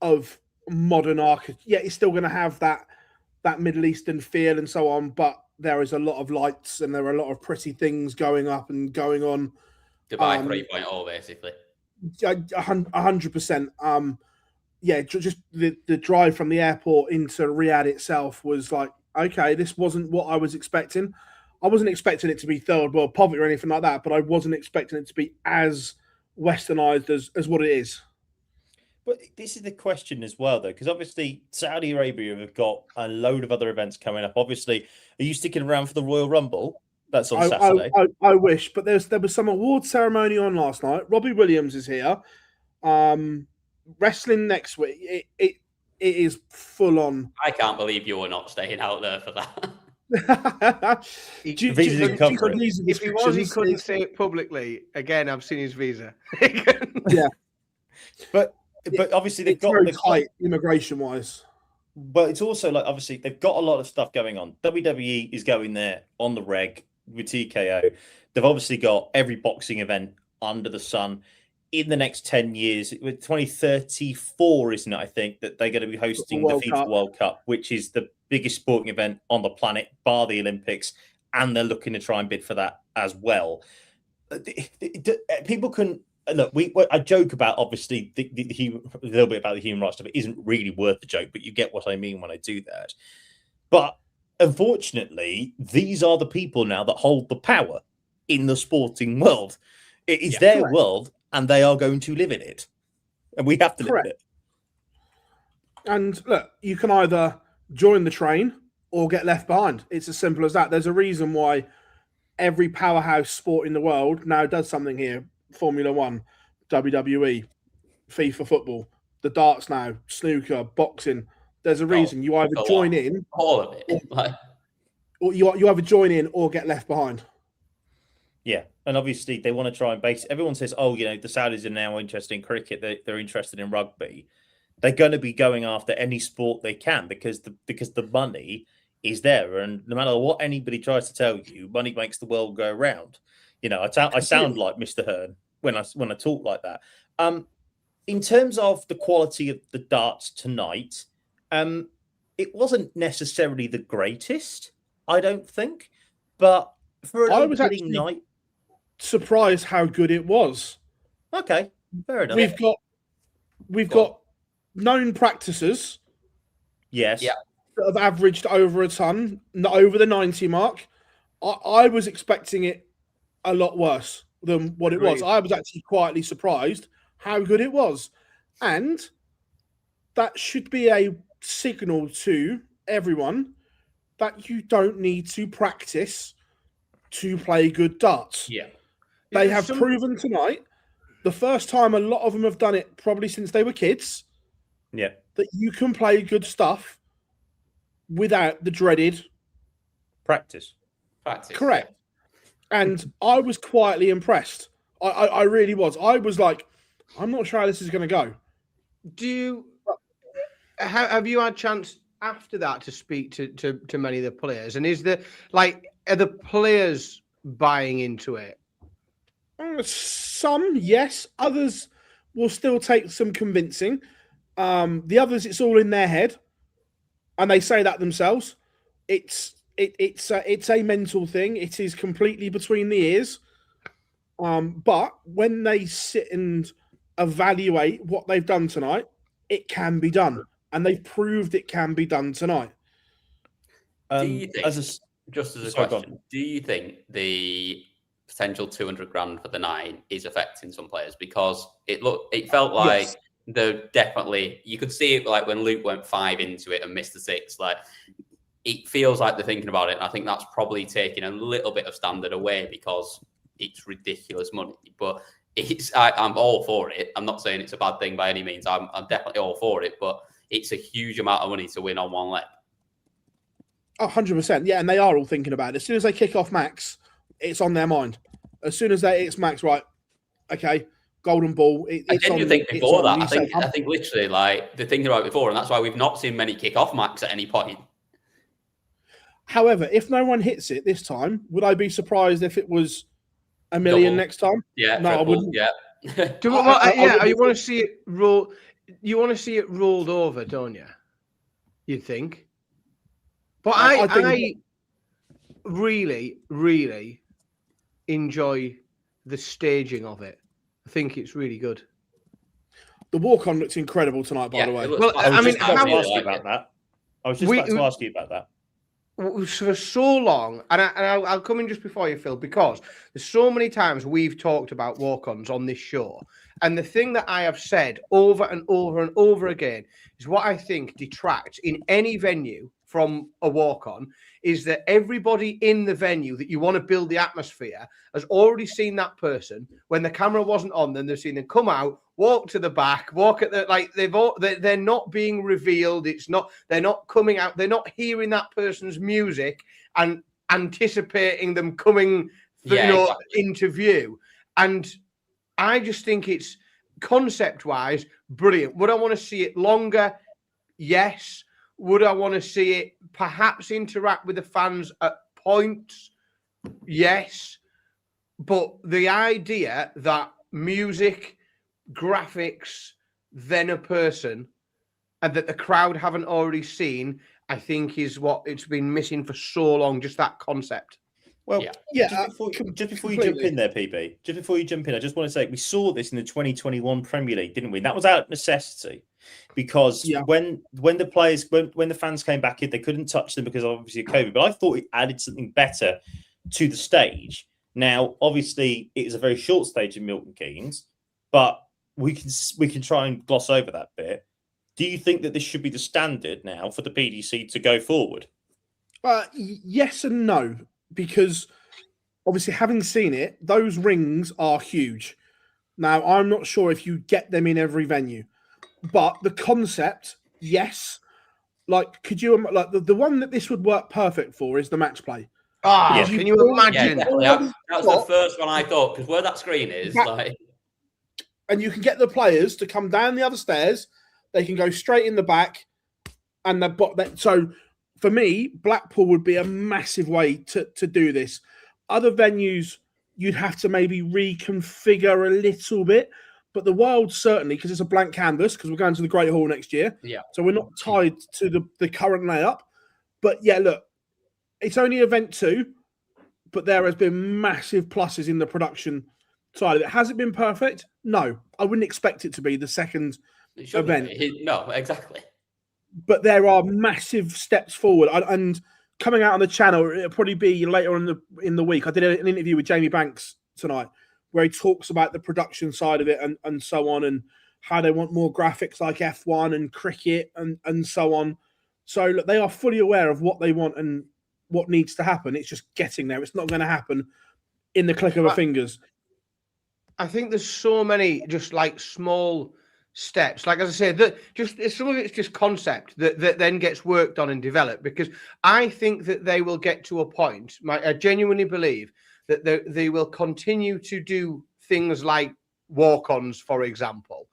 of modern architecture. Yeah, it's still going to have that Middle Eastern feel and so on, but there is a lot of lights and there are a lot of pretty things going up and going on. Dubai 3.0, basically. 100%. Yeah, just the drive from the airport into Riyadh itself was like, okay, this wasn't what I was expecting. I wasn't expecting it to be third world poverty or anything like that, but I wasn't expecting it to be as westernized as what it is. But this is the question as well, though, because obviously Saudi Arabia have got a load of other events coming up. Obviously, are you sticking around for the Royal Rumble? That's on Saturday. I wish, but there was some award ceremony on last night. Robbie Williams is here. Wrestling next week. It is full on. I can't believe you were not staying out there for that. If he was, he couldn't say it publicly. Again, I've seen his visa. Yeah, but obviously they've got very tight immigration wise. But it's also like obviously they've got a lot of stuff going on. WWE is going there on the reg with TKO. They've obviously got every boxing event under the sun. In the next 10 years, with 2034, isn't it? I think that they're going to be hosting the FIFA World Cup, which is the biggest sporting event on the planet, bar the Olympics, and they're looking to try and bid for that as well. People can look. I joke about obviously a little bit about the human rights stuff. It isn't really worth the joke, but you get what I mean when I do that. But unfortunately, these are the people now that hold the power in the sporting world. It is their world. And they are going to live in it. And we have to live in it. And look, you can either join the train or get left behind. It's as simple as that. There's a reason why every powerhouse sport in the world now does something here. Formula One, WWE, FIFA football, the darts now, snooker, boxing. There's a reason you either join in. All of it. Or you either join in or get left behind. Yeah, and obviously they want to try and base. Everyone says, "Oh, the Saudis are now interested in cricket. They're interested in rugby." They're going to be going after any sport they can because the money is there, and no matter what anybody tries to tell you, money makes the world go round. I sound like Mr. Hearn when I talk like that. In terms of the quality of the darts tonight, it wasn't necessarily the greatest, I don't think, but for an opening night. Surprised how good it was. Okay, fair enough. We've got known practices. Yes. Yeah. that have averaged over a ton, over the 90 mark. I was expecting it a lot worse than what it was. I was actually quietly surprised how good it was. And that should be a signal to everyone that you don't need to practice to play good darts. Yeah. They have proven tonight, the first time a lot of them have done it probably since they were kids, that you can play good stuff without the dreaded practice. Correct. And I was quietly impressed. I really was. I was like, I'm not sure how this is going to go. Have you had a chance after that to speak to many of the players? And are the players buying into it? Some, yes. Others will still take some convincing. The others, it's all in their head, and they say that themselves. It's a mental thing. It is completely between the ears. But when they sit and evaluate what they've done tonight, it can be done, and they've proved it can be done tonight. Do you think, just as a question, do you think the potential 200 grand for the 9 is affecting some players? Because it felt like they're definitely, you could see it like when Luke went 5 into it and missed the 6, like it feels like they're thinking about it. And I think that's probably taking a little bit of standard away because it's ridiculous money. But I'm all for it. I'm not saying it's a bad thing by any means. I'm definitely all for it, but it's a huge amount of money to win on one leg. 100%. Yeah, and they are all thinking about it. As soon as they kick off Max, it's on their mind. As soon as it's Max, right? Okay, golden ball. I didn't think before that. I think literally like they're thinking about it before, and that's why we've not seen many kick off Max at any point. However, if no one hits it this time, would I be surprised if it was $1 million next time? Yeah, no, I wouldn't. Yeah. You want to see it roll. You want to see it rolled over, don't you? You think? But I really, really enjoy the staging of it. I think it's really good. The walk-on looks incredible tonight, by the way. Well, I was just about to ask you about that. For so long, and I'll come in just before you, Phil, because there's so many times we've talked about walk-ons on this show, and the thing that I have said over and over and over again is what I think detracts in any venue from a walk-on is that everybody in the venue that you want to build the atmosphere has already seen that person. When the camera wasn't on them, they've seen them come out, walk to the back, walk at the, like they're not being revealed. They're not coming out. They're not hearing that person's music and anticipating them coming into view. And I just think it's concept-wise brilliant. Would I want to see it longer? Yes. Would I want to see it perhaps interact with the fans at points? Yes. But the idea that music, graphics, then a person, and that the crowd haven't already seen, I think is what it's been missing for so long, just that concept. Well, just before you jump in there, PB, just before you jump in, I just want to say we saw this in the 2021 Premier League, didn't we? And that was out of necessity because when the fans came back in, they couldn't touch them because obviously of COVID. But I thought it added something better to the stage. Now, obviously, it is a very short stage in Milton Keynes, but we can try and gloss over that bit. Do you think that this should be the standard now for the PDC to go forward? Yes and no. Because obviously, having seen it, those rings are huge. Now, I'm not sure if you get them in every venue, but the concept, yes. Like, could you like the one that this would work perfect for is the match play. Can you imagine? That was the first one I thought because where that screen is, and you can get the players to come down the other stairs. They can go straight in the back, and so. For me, Blackpool would be a massive way to do this. Other venues, you'd have to maybe reconfigure a little bit. But the Wild, certainly, because it's a blank canvas, because we're going to the Great Hall next year. Yeah. So we're not tied to the current layup. But yeah, look, it's only event 2, but there has been massive pluses in the production side of it. Has it been perfect? No. I wouldn't expect it to be the second event. No, exactly. but there are massive steps forward. And coming out on the channel, it'll probably be later in the week. I did an interview with Jamie Banks tonight where he talks about the production side of it and so on, and how they want more graphics like F1 and cricket and so on. So look, they are fully aware of what they want and what needs to happen. It's just getting there. It's not going to happen in the click of a fingers. I think there's so many just like small steps. Like, as I said, that just some of it's just concept that then gets worked on and developed, because I think that they will get to a point. I genuinely believe that they will continue to do things like walk-ons, for example.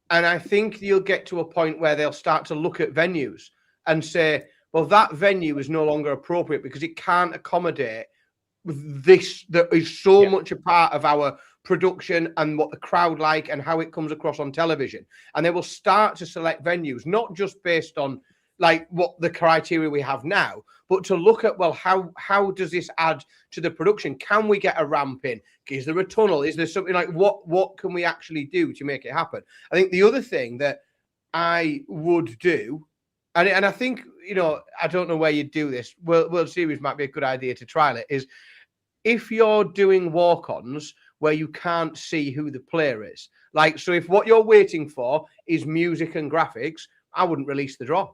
And I think you'll get to a point where they'll start to look at venues and say, well, that venue is no longer appropriate because it can't accommodate this that is so much a part of our production and what the crowd like and how it comes across on television. And they will start to select venues, not just based on like what the criteria we have now, but to look at, well, how does this add to the production? Can we get a ramp in? Is there a tunnel? Is there something like what can we actually do to make it happen? I think the other thing that I would do, and I think, you know, I don't know where you'd do this. World Series might be a good idea to trial it, is if you're doing walk-ons where you can't see who the player is. Like, so if what you're waiting for is music and graphics, I wouldn't release the draw.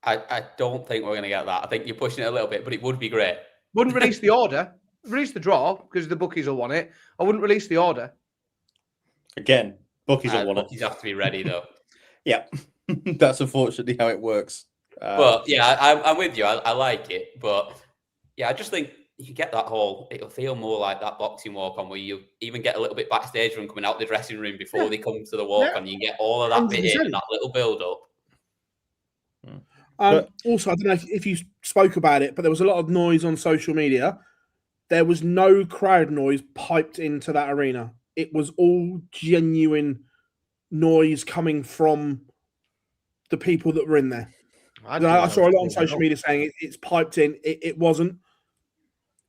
I don't think we're going to get that. I think you're pushing it a little bit, but it would be great. Wouldn't release the order. Release the draw because the bookies will want it. I wouldn't release the order. Again, bookies will want it. Bookies have to be ready, though. Yeah, that's unfortunately how it works. But yeah, I'm with you. I like it. But yeah, I just think you get that whole, it'll feel more like that boxing walk-on where you even get a little bit backstage from coming out the dressing room before they come to the walk-on. You get all of that 100%. bit in, that little build-up. Also, I don't know if you spoke about it, but there was a lot of noise on social media. There was no crowd noise piped into that arena. It was all genuine noise coming from the people that were in there. I saw a lot on social media saying it's piped in. It wasn't.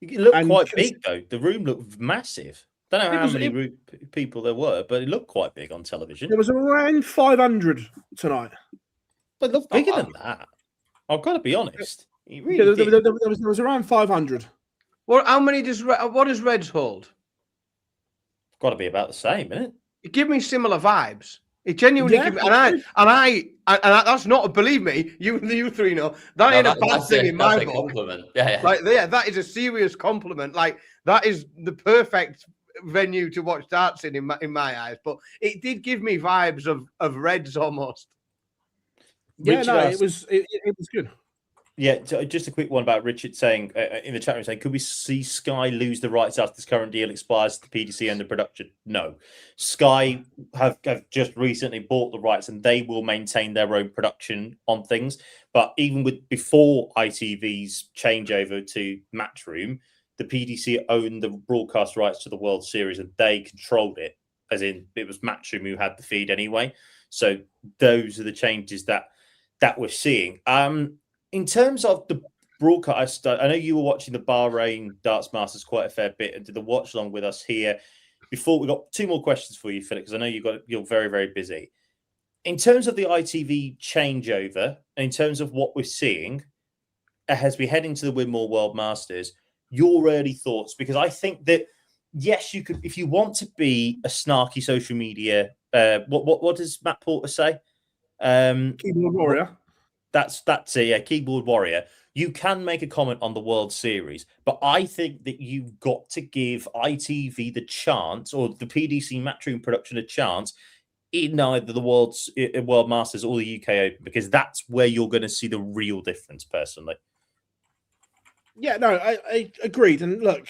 It looked quite big, though. The room looked massive. Don't know how many people there were, but it looked quite big on television. There was around 500 tonight. But it looked bigger than that. I've got to be honest. It really there was around 500. Well, how many what does Reds hold? Got to be about the same, isn't it? It gave me similar vibes. It genuinely gave me, and that's not, believe me, you three know that ain't a bad thing in my book. Compliment. Yeah. Like, that is a serious compliment. Like, that is the perfect venue to watch darts in my eyes. But it did give me vibes of Reds almost. Yeah, no, it was good. Yeah, just a quick one about Richard saying in the chat room saying, could we see Sky lose the rights after this current deal expires to the PDC and the production? No. Sky have just recently bought the rights and they will maintain their own production on things. But even before ITV's changeover to Matchroom, the PDC owned the broadcast rights to the World Series and they controlled it, as in it was Matchroom who had the feed anyway. So those are the changes that we're seeing. In terms of the broadcast, I know you were watching the Bahrain Darts Masters quite a fair bit and did the watch along with us here. Before we got two more questions for you, Philip, because I know you're very, very busy. In terms of the ITV changeover, and in terms of what we're seeing as we head into the Winmore World Masters, your early thoughts, because I think that yes, you could, if you want to be a snarky social media. What does Matt Porter say? Keyboard warrior. That's it. Yeah, keyboard warrior. You can make a comment on the World Series, but I think that you've got to give ITV the chance, or the PDC Matchroom production a chance, in either the World Masters or the UK Open, because that's where you're going to see the real difference. Personally, yeah, no, I agreed. And look,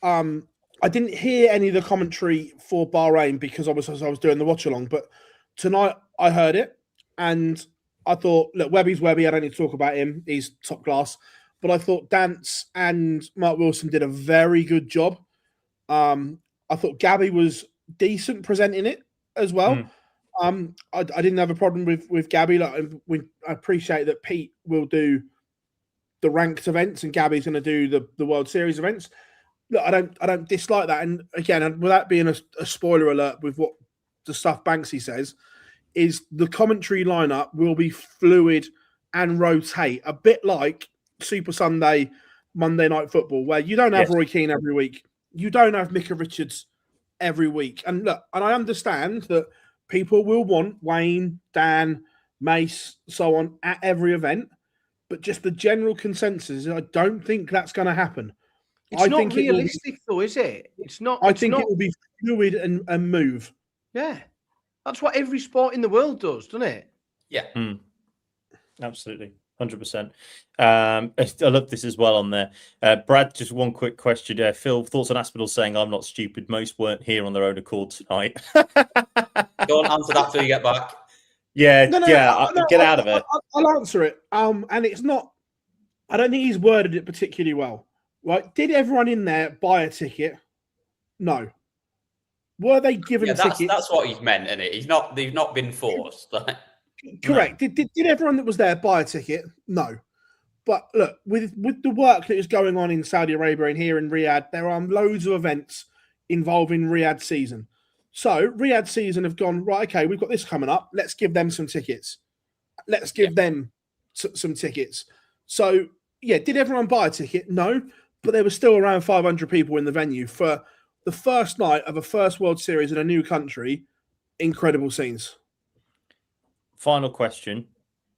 I didn't hear any of the commentary for Bahrain because I was doing the watch along, but tonight I heard it and I thought, look, Webby's Webby. I don't need to talk about him. He's top class. But I thought Dance and Mark Wilson did a very good job. I thought Gabby was decent presenting it as well. I didn't have a problem with Gabby. Like, I appreciate that Pete will do the ranked events and Gabby's going to do the World Series events. Look, I don't dislike that. And again, without being a spoiler alert with what the stuff Banksy says, is the commentary lineup will be fluid and rotate, a bit like Super Sunday, Monday Night Football, where you don't have Yes. Roy Keane every week. You don't have Micah Richards every week. And look, and I understand that people will want Wayne, Dan, Mace, so on at every event, but just the general consensus is I don't think that's going to happen. It's I not think it will be- realistic, though, is it? It's not. I it's think not, it will be fluid and move. Yeah, that's what every sport in the world does, doesn't it? Yeah. Absolutely. 100%. I love this as well on there. Brad, just one quick question. Phil, thoughts on Aspinall saying, I'm not stupid. Most weren't here on their own accord tonight. Don't answer that till you get back. Get out of it. I'll answer it. And it's not, I don't think he's worded it particularly well. Right? Did everyone in there buy a ticket? No. Were they given tickets? That's what he's meant, isn't it? They've not been forced. Correct. No. Did everyone that was there buy a ticket? No. But look, with the work that is going on in Saudi Arabia and here in Riyadh, there are loads of events involving Riyadh season. So Riyadh season have gone, right, okay, we've got this coming up. Let's give them some tickets. Let's give them some tickets. So, yeah, did everyone buy a ticket? No. But there were still around 500 people in the venue for the first night of a first World Series in a new country. Incredible scenes. Final question: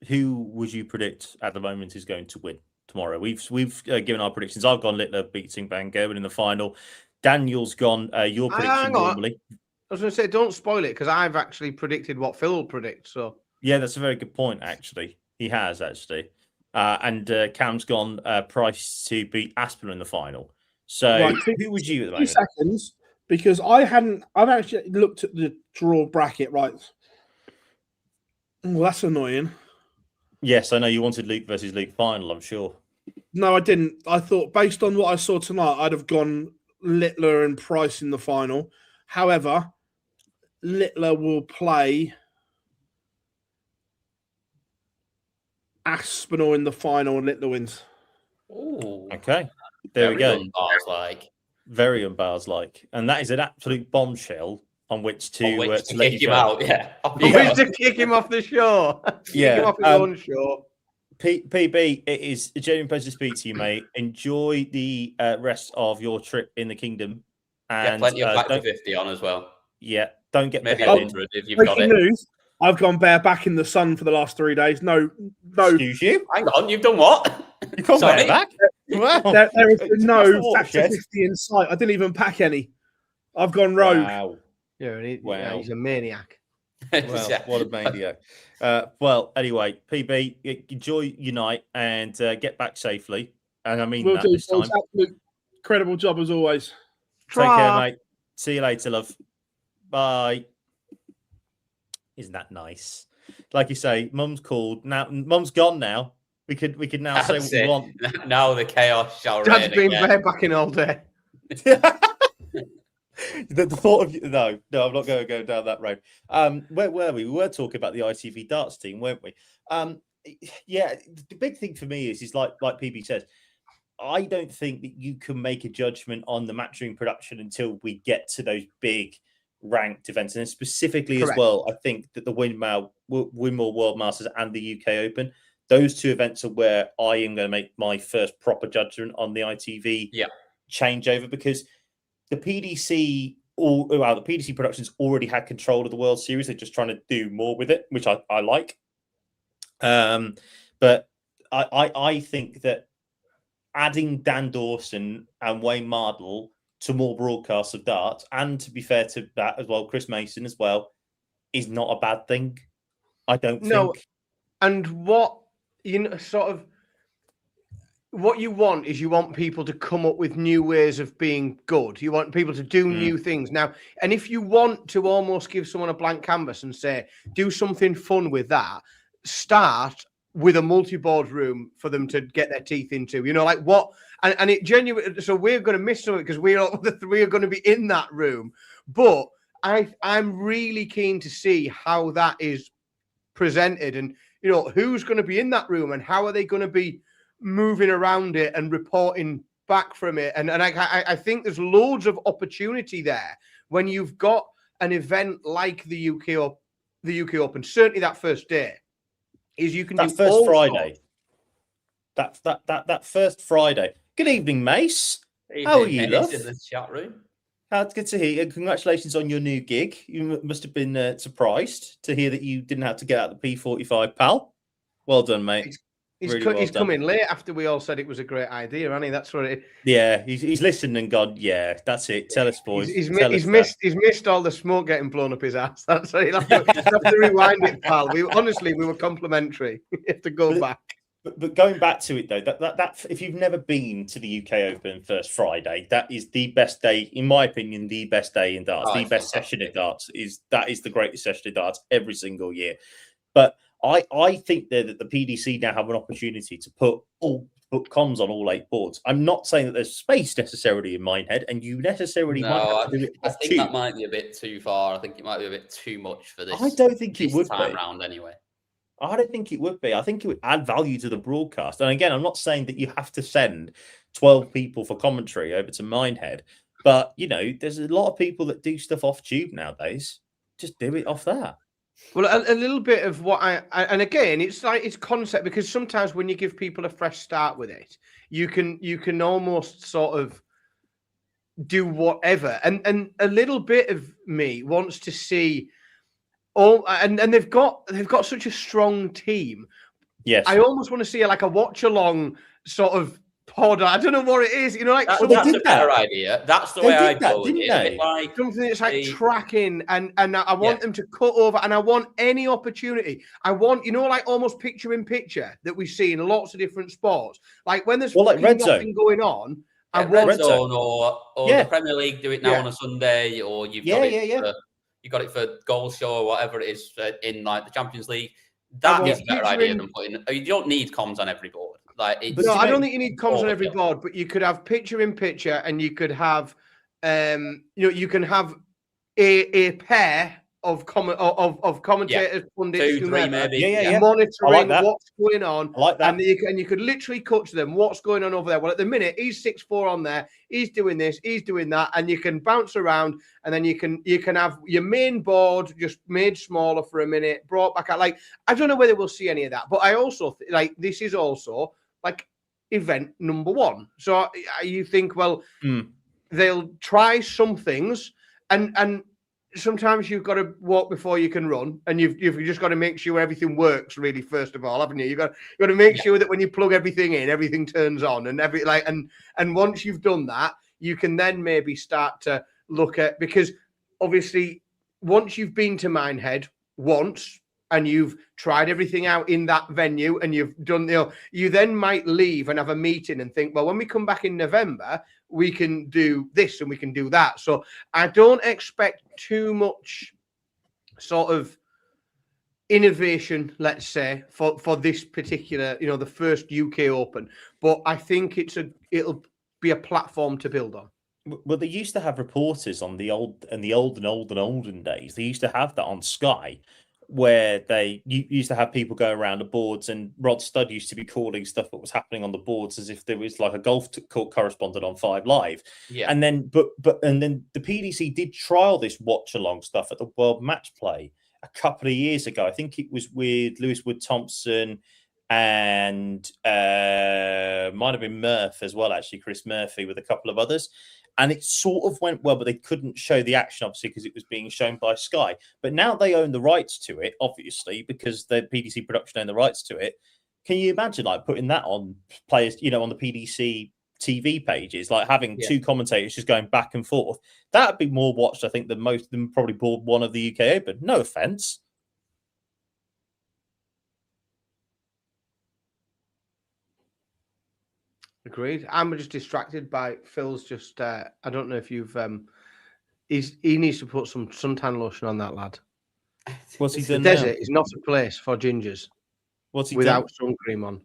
who would you predict at the moment is going to win tomorrow? We've given our predictions. I've gone Littler beating Van Gerwen in the final. Daniel's gone your prediction normally. I was going to say, don't spoil it because I've actually predicted what Phil will predict. So yeah, that's a very good point. Actually, he has actually, and Cam's gone Price to beat Aspinall in the final. So right, who would you at the 2 moment? seconds, because I've actually looked at the draw bracket, right? Well, that's annoying. Yes, I know you wanted Luke versus Luke final, I'm sure. No, I didn't. I thought, based on what I saw tonight, I'd have gone Littler and Price in the final. However, Littler will play Aspinall in the final and Littler wins. Ooh. Okay. There we go. Very unbars-like. And that is an absolute bombshell on which to let kick you him go. out. Yeah. to kick him off the show. Yeah. Kick him off his own show. PB, it is a genuine pleasure to speak to you, mate. Enjoy the rest of your trip in the kingdom. And plenty of back to 50 on as well. Yeah, don't get maybe beheaded. 100 if you've got it. News, I've gone bareback in the sun for the last 3 days. No. Excuse you? Hang on, you've done what? You've gone bareback? Wow. There is no factor 50 in sight. I didn't even pack any. I've gone rogue. Wow. Yeah, he's a maniac. Well, what a maniac. Well, anyway, PB, enjoy your night and get back safely. And I mean that this time. Absolute incredible job as always. Take care, mate. See you later, love. Bye. Isn't that nice? Like you say, Mum's called. Now Mum's gone now. We could now say what we want. Now the chaos shall reign. Dad's been barebacking all day. The thought of no, I'm not going to go down that road. Where were we? We were talking about the ITV darts team, weren't we? Yeah, the big thing for me is like PB says, I don't think that you can make a judgment on the matchroom production until we get to those big ranked events, and specifically Correct. As well, I think that the Windmill World Masters and the UK Open, those two events are where I am going to make my first proper judgment on the ITV changeover, because the PDC Productions already had control of the World Series. They're just trying to do more with it, which I like. But I think that adding Dan Dawson and Wayne Mardle to more broadcasts of darts, and to be fair to that as well, Chris Mason as well, is not a bad thing. I don't think. And what what you want is you want people to come up with new ways of being good. You want people to do new things. Now, and if you want to almost give someone a blank canvas and say, do something fun with that, start with a multi-board room for them to get their teeth into. You know, like what? And it genuinely, so we're going to miss some of it because the three are going to be in that room. But I'm really keen to see how that is presented, and, you know, who's going to be in that room and how are they going to be moving around it and reporting back from it. And I think there's loads of opportunity there when you've got an event like the UK the UK Open, certainly that first day, is you can That do first all Friday. sorts. That first Friday. Good evening, Mace. Hey, How are hey, you, hey, love? in the chat room. Good to hear you. Congratulations on your new gig. You must have been surprised to hear that you didn't have to get out the P45, pal. Well done, mate. He's Really well he's done. come in late after we all said it was a great idea, hasn't he? That's what it. Yeah, he's listened and gone, yeah, that's it. Tell us, boys. He's Tell us he's missed all the smoke getting blown up his ass. That's what he'll have to rewind it, pal. We were complimentary. You have to go back. But going back to it though, that if you've never been to the UK Open first Friday, that is the best day, in my opinion, the best day in darts. The best session of darts is the greatest session of darts every single year. But I think that the PDC now have an opportunity to put comms on all 8 boards. I'm not saying that there's space necessarily in Minehead, and you necessarily might have to do it. I think that might be a bit too far. I think it might be a bit too much for this. I don't think it would time be. round anyway. I don't think it would be. I think it would add value to the broadcast. And again, I'm not saying that you have to send 12 people for commentary over to Minehead, but there's a lot of people that do stuff off tube nowadays. Just do it off that. Well, a little bit of what and again, it's concept, because sometimes when you give people a fresh start with it, you can almost sort of do whatever. And a little bit of me wants to see and they've got such a strong team. Yes, I almost want to see like a watch along sort of pod. I don't know what it is. Like that's a better idea. That's the way I go with it. A bit like something that's like tracking, and I want them to cut over, and I want any opportunity. I want like almost picture in picture that we see in lots of different sports. Like when there's like Red nothing going on. I Red want Zone or the Premier League do it now on a Sunday, or you've got it. You got it for Goal Show or whatever it is in like the Champions League. That is a better idea than putting. You don't need comms on every board. I don't think you need comms on every board, but you could have picture in picture, and you could have, you can have a pair of commentators, pundits, 2, 3 maybe, monitoring what's going on. I like that. And you could literally cut to them what's going on over there. Well, at the minute he's 6'4" on there, he's doing this, he's doing that, and you can bounce around, and then you can have your main board just made smaller for a minute, brought back out. Like, I don't know whether we'll see any of that, but I also this is also like event number 1. So you think, well, they'll try some things, and sometimes you've got to walk before you can run, and you've just got to make sure everything works. Really, first of all, haven't you? You've got to make sure that when you plug everything in, everything turns on, and and once you've done that, you can then maybe start to look at, because obviously once you've been to Minehead once and you've tried everything out in that venue, and you've done, you then might leave and have a meeting and think, well, when we come back in November, we can do this and we can do that. So I don't expect too much sort of innovation, let's say, for this particular, the first UK Open. But I think it'll be a platform to build on. Well, they used to have reporters on the olden days. They used to have that on Sky, where you used to have people go around the boards, and Rod Studd used to be calling stuff that was happening on the boards as if there was like a golf correspondent on 5 Live. Yeah. And then the PDC did trial this watch along stuff at the World Match Play a couple of years ago. I think it was with Lewis Wood Thompson and might have been Murph as well, actually, Chris Murphy, with a couple of others. And it sort of went well, but they couldn't show the action, obviously, because it was being shown by Sky. But now they own the rights to it, obviously, because the PDC production own the rights to it. Can you imagine, like, putting that on players, on the PDC TV pages, like having 2 commentators just going back and forth? That would be more watched, I think, than most of them probably board 1 of the UK Open. No offense. Agreed. I'm just distracted by Phil's just. I don't know if you've. He needs to put some suntan lotion on that lad. What's he The done desert now? is not a place for gingers. What's he without done? sun cream on?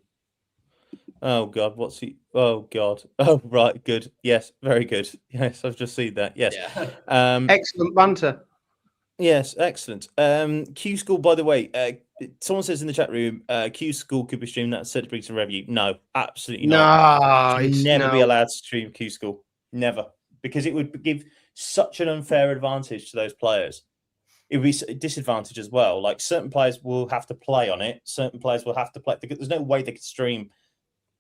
Oh God, what's he? Oh God. Oh right, good. Yes, very good. Yes, I've just seen that. Yes. Yeah. Excellent banter. Yes, excellent. Q School, by the way, someone says in the chat room, Q School could be streamed. That's said to bring some revenue. No, absolutely not. No, Never be allowed to stream Q School. Never, because it would give such an unfair advantage to those players. it would be a disadvantage as well. Like certain players will have to play on it. Certain players will have to play. There's no way they could stream.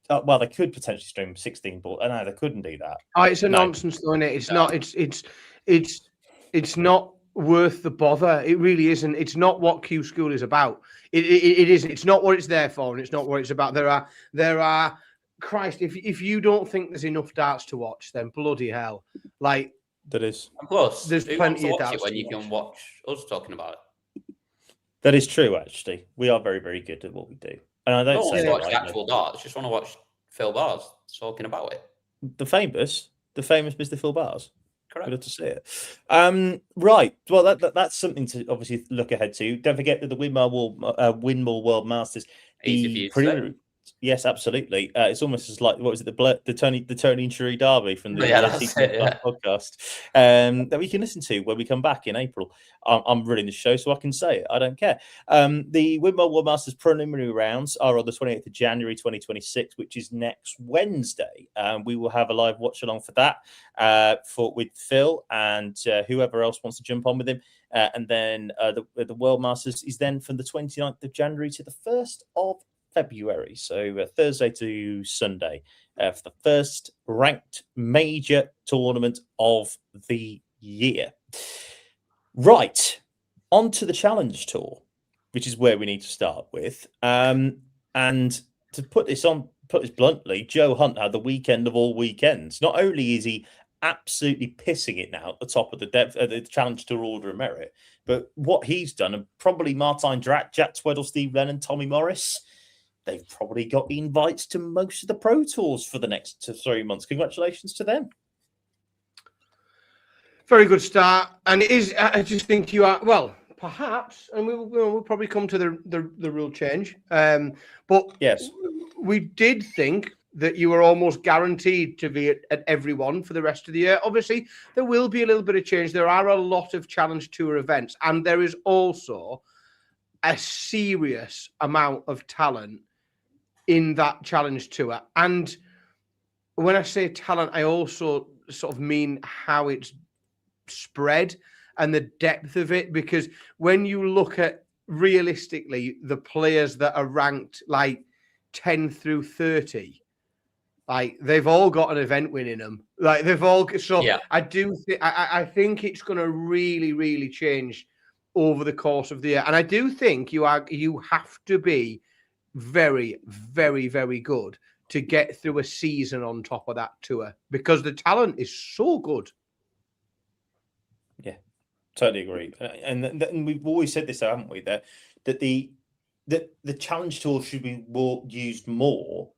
Well, they could potentially stream 16 ball. No, they couldn't do that. Oh, it's a nonsense, though, isn't it? It's not. It's not worth the bother. It really isn't. It's not what Q School is about. It isn't. It's not what it's there for, and it's not what it's about. There are. Christ, if you don't think there's enough darts to watch, then bloody hell, like that is. And plus, there's who plenty of wants to watch darts it when to you can watch us talking about it. That is true. Actually, we are very, very good at what we do, and I don't want say to watch that the actual darts. Just want to watch Phil Bars talking about it. The famous Mr. Phil Bars. Correct. Good to see it. Right. Well, that's something to obviously look ahead to. Don't forget that the Winmore World Masters. Easy for you to say. Yes, absolutely. It's almost as like, what was it, the Tony and Sheree Derby from the podcast that we can listen to when we come back in April. I'm running the show, so I can say it. I don't care. The Winmore World Masters preliminary rounds are on the 28th of January 2026, which is next Wednesday. We will have a live watch along for that with Phil and whoever else wants to jump on with him. And then the World Masters is then from the 29th of January to the 1st of February, so Thursday to Sunday, for the first ranked major tournament of the year. Right, on to the Challenge Tour, which is where we need to start with. And to put this bluntly, Joe Hunt had the weekend of all weekends. Not only is he absolutely pissing it now at the top of the Challenge Tour order of merit, but what he's done, and probably Martijn Drack, Jack Tweddle, Steve Lennon, Tommy Morris, they've probably got invites to most of the Pro Tours for the next 3 months. Congratulations to them. Very good start. And it is, I just think you are, well, perhaps, and we'll probably come to the rule change. But yes, we did think that you were almost guaranteed to be at everyone for the rest of the year. Obviously, there will be a little bit of change. There are a lot of Challenge Tour events, and there is also a serious amount of talent in that Challenge Tour. And when I say talent, I also sort of mean how it's spread and the depth of it, because when you look at realistically the players that are ranked like 10 through 30, like they've all got an event win in them. Like they've all, so yeah. I think it's going to really, really change over the course of the year. And I do think you have to be very, very, very good to get through a season on top of that tour, because the talent is so good. Yeah, totally agree. And we've always said this, haven't we? That the Challenge Tour should be used more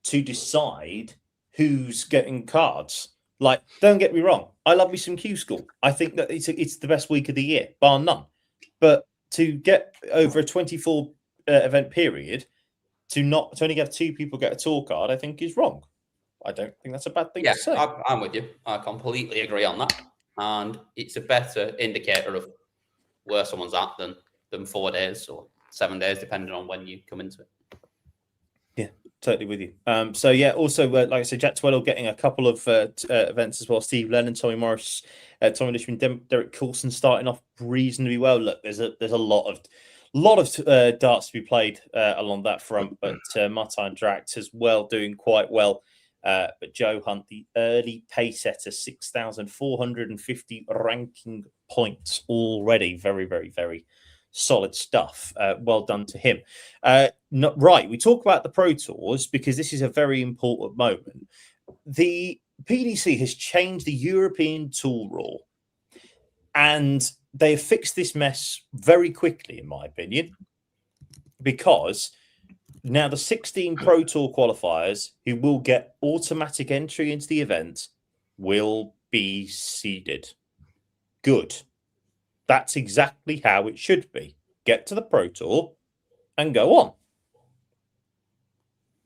to decide who's getting cards. Like, don't get me wrong, I love me some Q School. I think that it's the best week of the year, bar none. But to get over a 24 event period, to only have 2 people get a tour card, I think is wrong. I don't think that's a bad thing to say. I'm with you. I completely agree on that. And it's a better indicator of where someone's at than 4 days or 7 days, depending on when you come into it. Yeah, totally with you. So yeah, also like I said, Jack Tweddle getting a couple of events as well. Steve Lennon, Tommy Morris, Tommy Lishman, Derek Coulson starting off reasonably well. Look, there's a lot of darts to be played along that front, but Martijn Drack as well doing quite well. But Joe Hunt, the early pace setter, 6,450 ranking points already. Very, very, very solid stuff. Well done to him. Right, we talk about the Pro Tours because this is a very important moment. The PDC has changed the European tool rule, and they have fixed this mess very quickly, in my opinion, because now the 16 Pro Tour qualifiers who will get automatic entry into the event will be seeded. Good. That's exactly how it should be. Get to the Pro Tour and go on.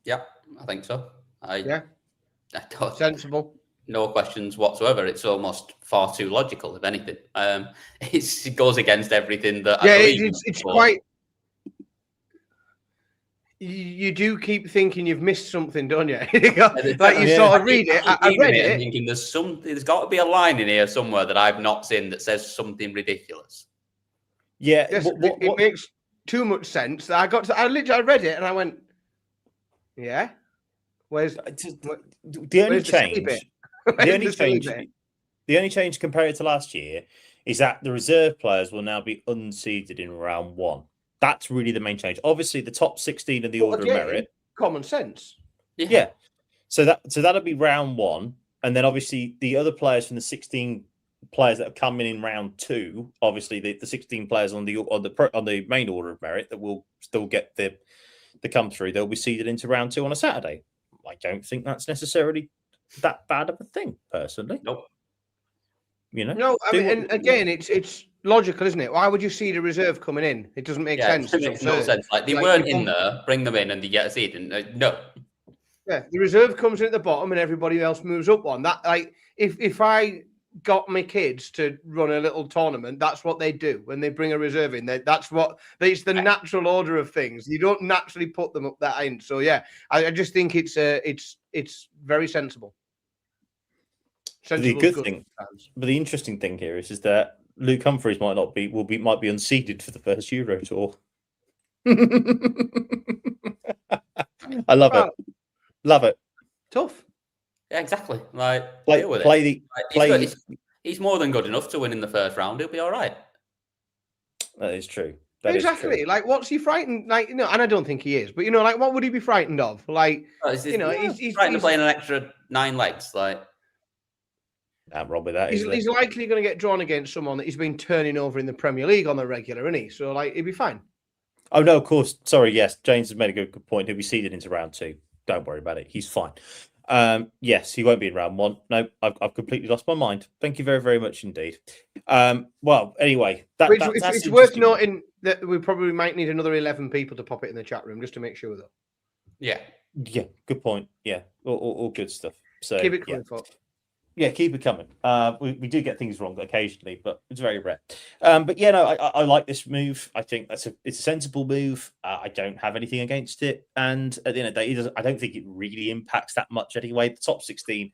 Yeah, I think so. Sensible. No questions whatsoever. It's almost far too logical, if anything. It goes against everything that I believe. It's quite... You do keep thinking you've missed something, don't you? Like you sort of read it. I read it. Thinking there's got to be a line in here somewhere that I've not seen that says something ridiculous. Yeah, Yes, it makes too much sense. I read it and I went, yeah. Where's the only change? The only change compared to last year is that the reserve players will now be unseeded in round 1. That's really the main change. Obviously, the top 16 in the order of merit. Common sense. Yeah. So that'll be round 1, and then obviously the other players from the 16 players that have come in round 2. Obviously, the 16 players on the main order of merit that will still get the come through. They'll be seeded into round 2 on a Saturday. I don't think that's necessarily that bad of a thing, personally. Nope. You know, no. I mean, and again, it's logical, isn't it? Why would you see the reserve coming in? It doesn't make sense. It makes no sense. Like they weren't in there, bring them in, and they get a seed. And no. Yeah, the reserve comes in at the bottom, and everybody else moves up one. That like if I got my kids to run a little tournament, that's what they do when they bring a reserve in. It's the natural order of things. You don't naturally put them up that end. So yeah, I just think it's very sensible. The good thing, but the interesting thing here is that Luke Humphreys might be unseeded for the first Euro Tour. I love it. Love it. Tough. Yeah, exactly. Like he's more than good enough to win in the first round. He'll be all right. That is true. Exactly. Like, what's he frightened? Like, and I don't think he is. But like, what would he be frightened of? Like, he's frightened of playing an extra 9 legs. Like, I'm wrong with that. He's likely going to get drawn against someone that he's been turning over in the Premier League on the regular, isn't he? So, like, he'd be fine. Oh no, of course. Sorry. Yes, James has made a good point. He'll be seeded into round 2. Don't worry about it. He's fine. Yes, he won't be in round 1. No, I've completely lost my mind. Thank you very, very much indeed. Well, anyway, it's worth noting that we probably might need another 11 people to pop it in the chat room just to make sure, though. Yeah. Good point. Yeah, all good stuff. So keep it coming, folks. Yeah, keep it coming. We do get things wrong occasionally, but it's very rare. But yeah, no, I like this move. I think it's a sensible move. I don't have anything against it. And at the end of the day, I don't think it really impacts that much anyway. The top 16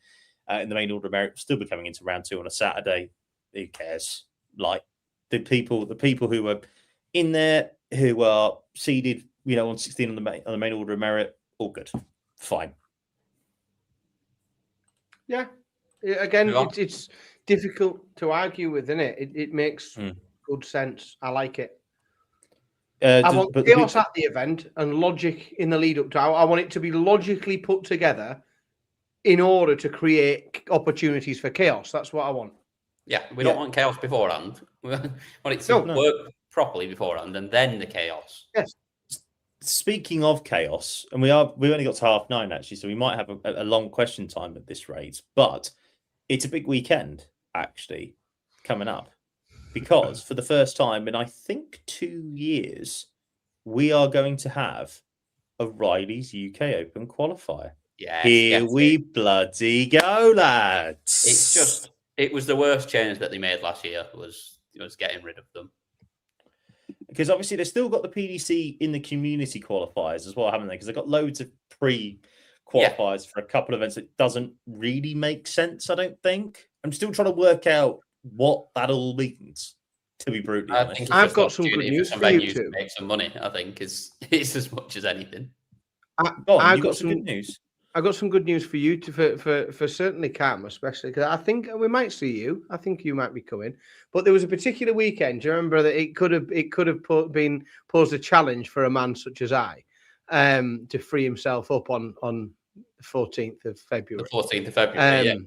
in the main order of merit will still be coming into round 2 on a Saturday. Who cares? Like the people who are in there who are seeded, on 16 on the main order of merit, all good, fine. Yeah. Again, it's difficult to argue with, isn't it? It makes good sense. I like it. I want chaos at the event and logic in the lead up to. I want it to be logically put together in order to create opportunities for chaos. That's what I want. Yeah, we don't want chaos beforehand. We want it to work properly beforehand, and then the chaos. Yes. Speaking of chaos, and we only got to 9:30 actually, so we might have a long question time at this rate, but it's a big weekend actually coming up because for the first time in I think 2 years, we are going to have a Riley's UK Open qualifier. Yeah, here we bloody go, lads! It was the worst change that they made last year was getting rid of them. Because obviously they've still got the PDC in the community qualifiers as well, haven't they? Because they've got loads of pre-qualifiers for a couple of events. It doesn't really make sense, I don't think. I'm still trying to work out what that all means, to be brutally honest. I've got some good news for you too. Make some money, I think, is as much as anything. I've got some good news. I've got some good news for you for certainly Cam, especially because I think we might see you. I think you might be coming. But there was a particular weekend. Do you remember that it could have been posed a challenge for a man such as I to free himself up on the 14th of February. The 14th of February. Yeah.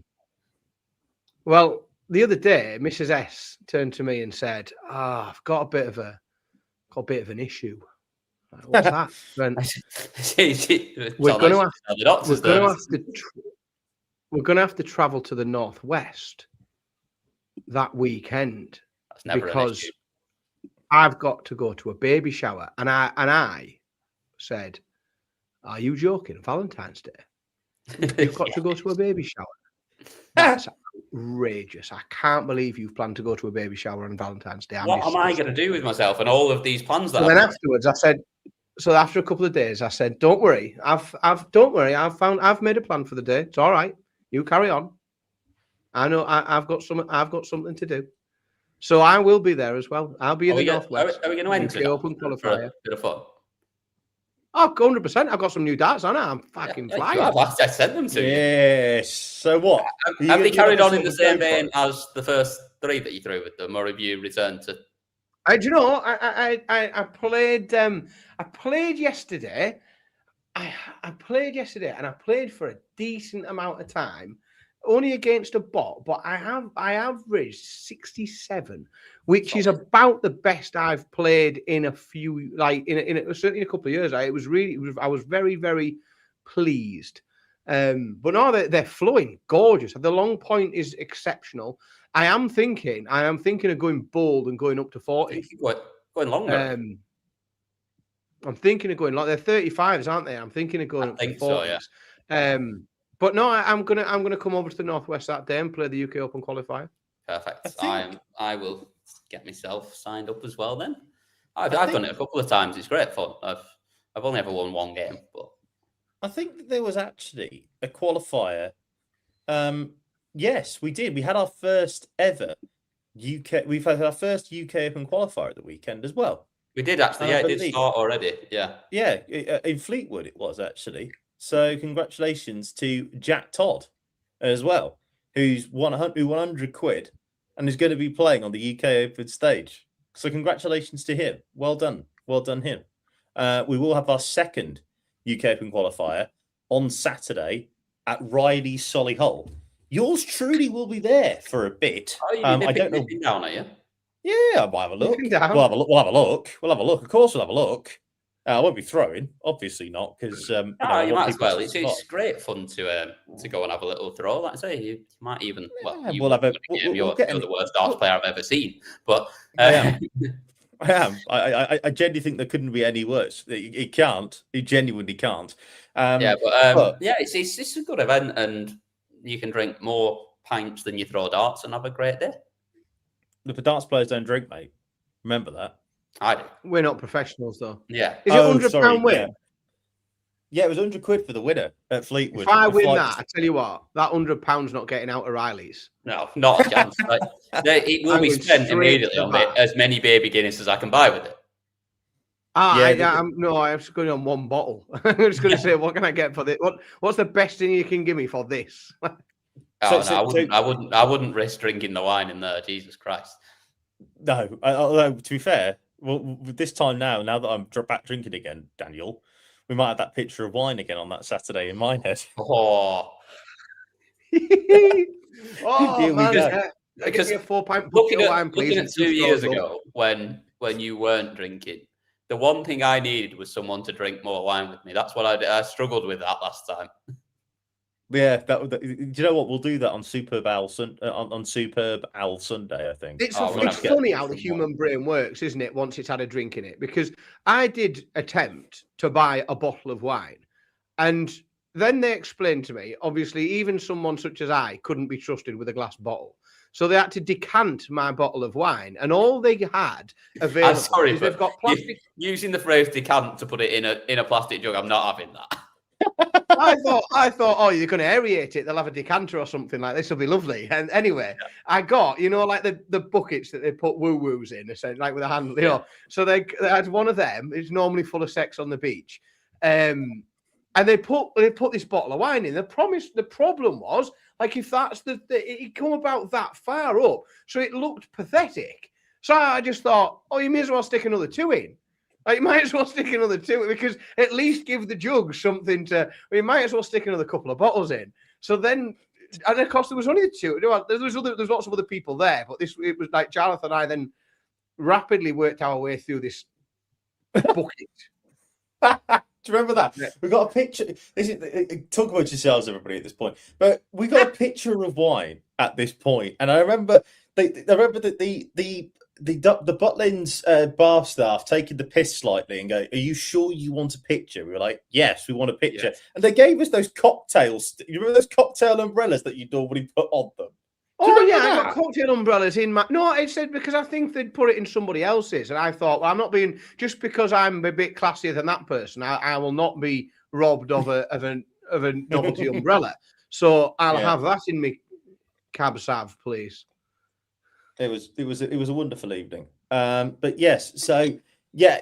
Well, the other day, Mrs. S turned to me and said, "I've got a bit of an issue." What's that? We're going to have to travel to the northwest that weekend because I've got to go to a baby shower. And I said, "Are you joking? Valentine's Day? You've got to go to a baby shower? That's outrageous. I can't believe you've planned to go to a baby shower on Valentine's Day." What am I going to do with myself and all of these plans that? And then afterwards, I said. So after a couple of days, I said, "Don't worry. I've made a plan for the day. It's all right. You carry on. I know I've got something to do." So I will be there as well. I'll be in the Are Northwest. we going to enter UK Open for a qualifier. bit of fun? Oh, 100%. I've got some new darts on it. I'm fucking flying. I sent them to you. Yes. So what? Have they carried on in the same vein as the first 3 that you threw with them, or have you returned to? Do you know? I played. I played yesterday. I played yesterday, and I played for a decent amount of time, only against a bot. But I averaged 67, which is about the best I've played in a few, like certainly in a couple of years. I was very, very pleased. But no, they're flowing gorgeous. The long point is exceptional. I am thinking of going bold and going up to 40. Going longer. I'm thinking of going like they're 35s, aren't they? I'm thinking of going up to 40s. So, yeah. But no, I'm gonna come over to the Northwest that day and play the UK Open qualifier. Perfect. I will get myself signed up as well then. I've done it a couple of times. It's great fun. I've only ever won 1 game, but I think there was actually a qualifier. Yes, we did. We had our first ever UK. We've had our first UK Open qualifier at the weekend as well. We did actually. Yeah, it did start already. Yeah. Yeah, in Fleetwood it was actually. So congratulations to Jack Todd as well, who's won 100 quid and is going to be playing on the UK Open stage. So congratulations to him. Well done him. We will have our second UK Open qualifier on Saturday at Riley Solihull. Yours truly will be there for a bit. I don't know. Down, are you? Yeah, I'll have a look. We'll have a look. Of course, we'll have a look. I won't be throwing, obviously not, because you might as well. It's great fun to go and have a little throw. Like I say, you might even you're the worst darts player I've ever seen. But I am. I genuinely think there couldn't be any worse. It can't. It genuinely can't. It's a good event, and you can drink more pints than you throw darts and have a great day. The darts players don't drink, mate. Remember that. I do. We're not professionals, though. Yeah. Is it £100 win? Yeah, it was 100 quid for the winner at Fleetwood. If I win that, I tell you what, that £100 not getting out of Riley's. No, not a chance. It will be spent immediately on as many baby Guinness as I can buy with it. I'm just going on 1 bottle. I'm just going to say, what can I get for this? What's the best thing you can give me for this? I wouldn't risk drinking the wine in there. Jesus Christ. No, although to be fair, well, this time now that I'm back drinking again, Daniel, we might have that picture of wine again on that Saturday in my head. Oh, man! Because looking at 2 years ago when you weren't drinking, the one thing I needed was someone to drink more wine with me. That's what I struggled with that last time. Yeah, do you know what? We'll do that on Superb Owl Sunday, I think. It's funny how the human brain works, isn't it? Once it's had a drink in it, because I did attempt to buy a bottle of wine, and then they explained to me, obviously, even someone such as I couldn't be trusted with a glass bottle, so they had to decant my bottle of wine, and all they had available is they've got plastic. Using the phrase decant to put it in a plastic jug, I'm not having that. I thought, oh, you're going to aerate it. They'll have a decanter or something like this. Will be lovely. And anyway, I got, like the buckets that they put woo-woos in, like with a handle, So they had one of them. It's normally full of sex on the beach. And they put this bottle of wine in. The problem was, like, if that's it come about that far up, so it looked pathetic. So I just thought, oh, you may as well stick another 2 in. You might as well stick another 2 because at least give the jug something to. You might as well stick another couple of bottles in. So then, and of course, there was only 2. There's lots of other people there, but it was like Jonathan and I then rapidly worked our way through this bucket. Do you remember that? Yeah. We got a picture. Talk about yourselves, everybody, at this point. But we got a picture of wine at this point, and I remember the Butlins bar staff taking the piss slightly and go, "Are you sure you want a picture?" We were like, "Yes, we want a picture." Yes. And they gave us those cocktails. You remember those cocktail umbrellas that you normally put on them? Oh yeah, I got cocktail umbrellas in my. No, it said because I think they'd put it in somebody else's, and I thought, well, I'm not being just because I'm a bit classier than that person. I will not be robbed of a novelty umbrella. So I'll have that in me cab sav, please. It was a wonderful evening. But yes, so yeah,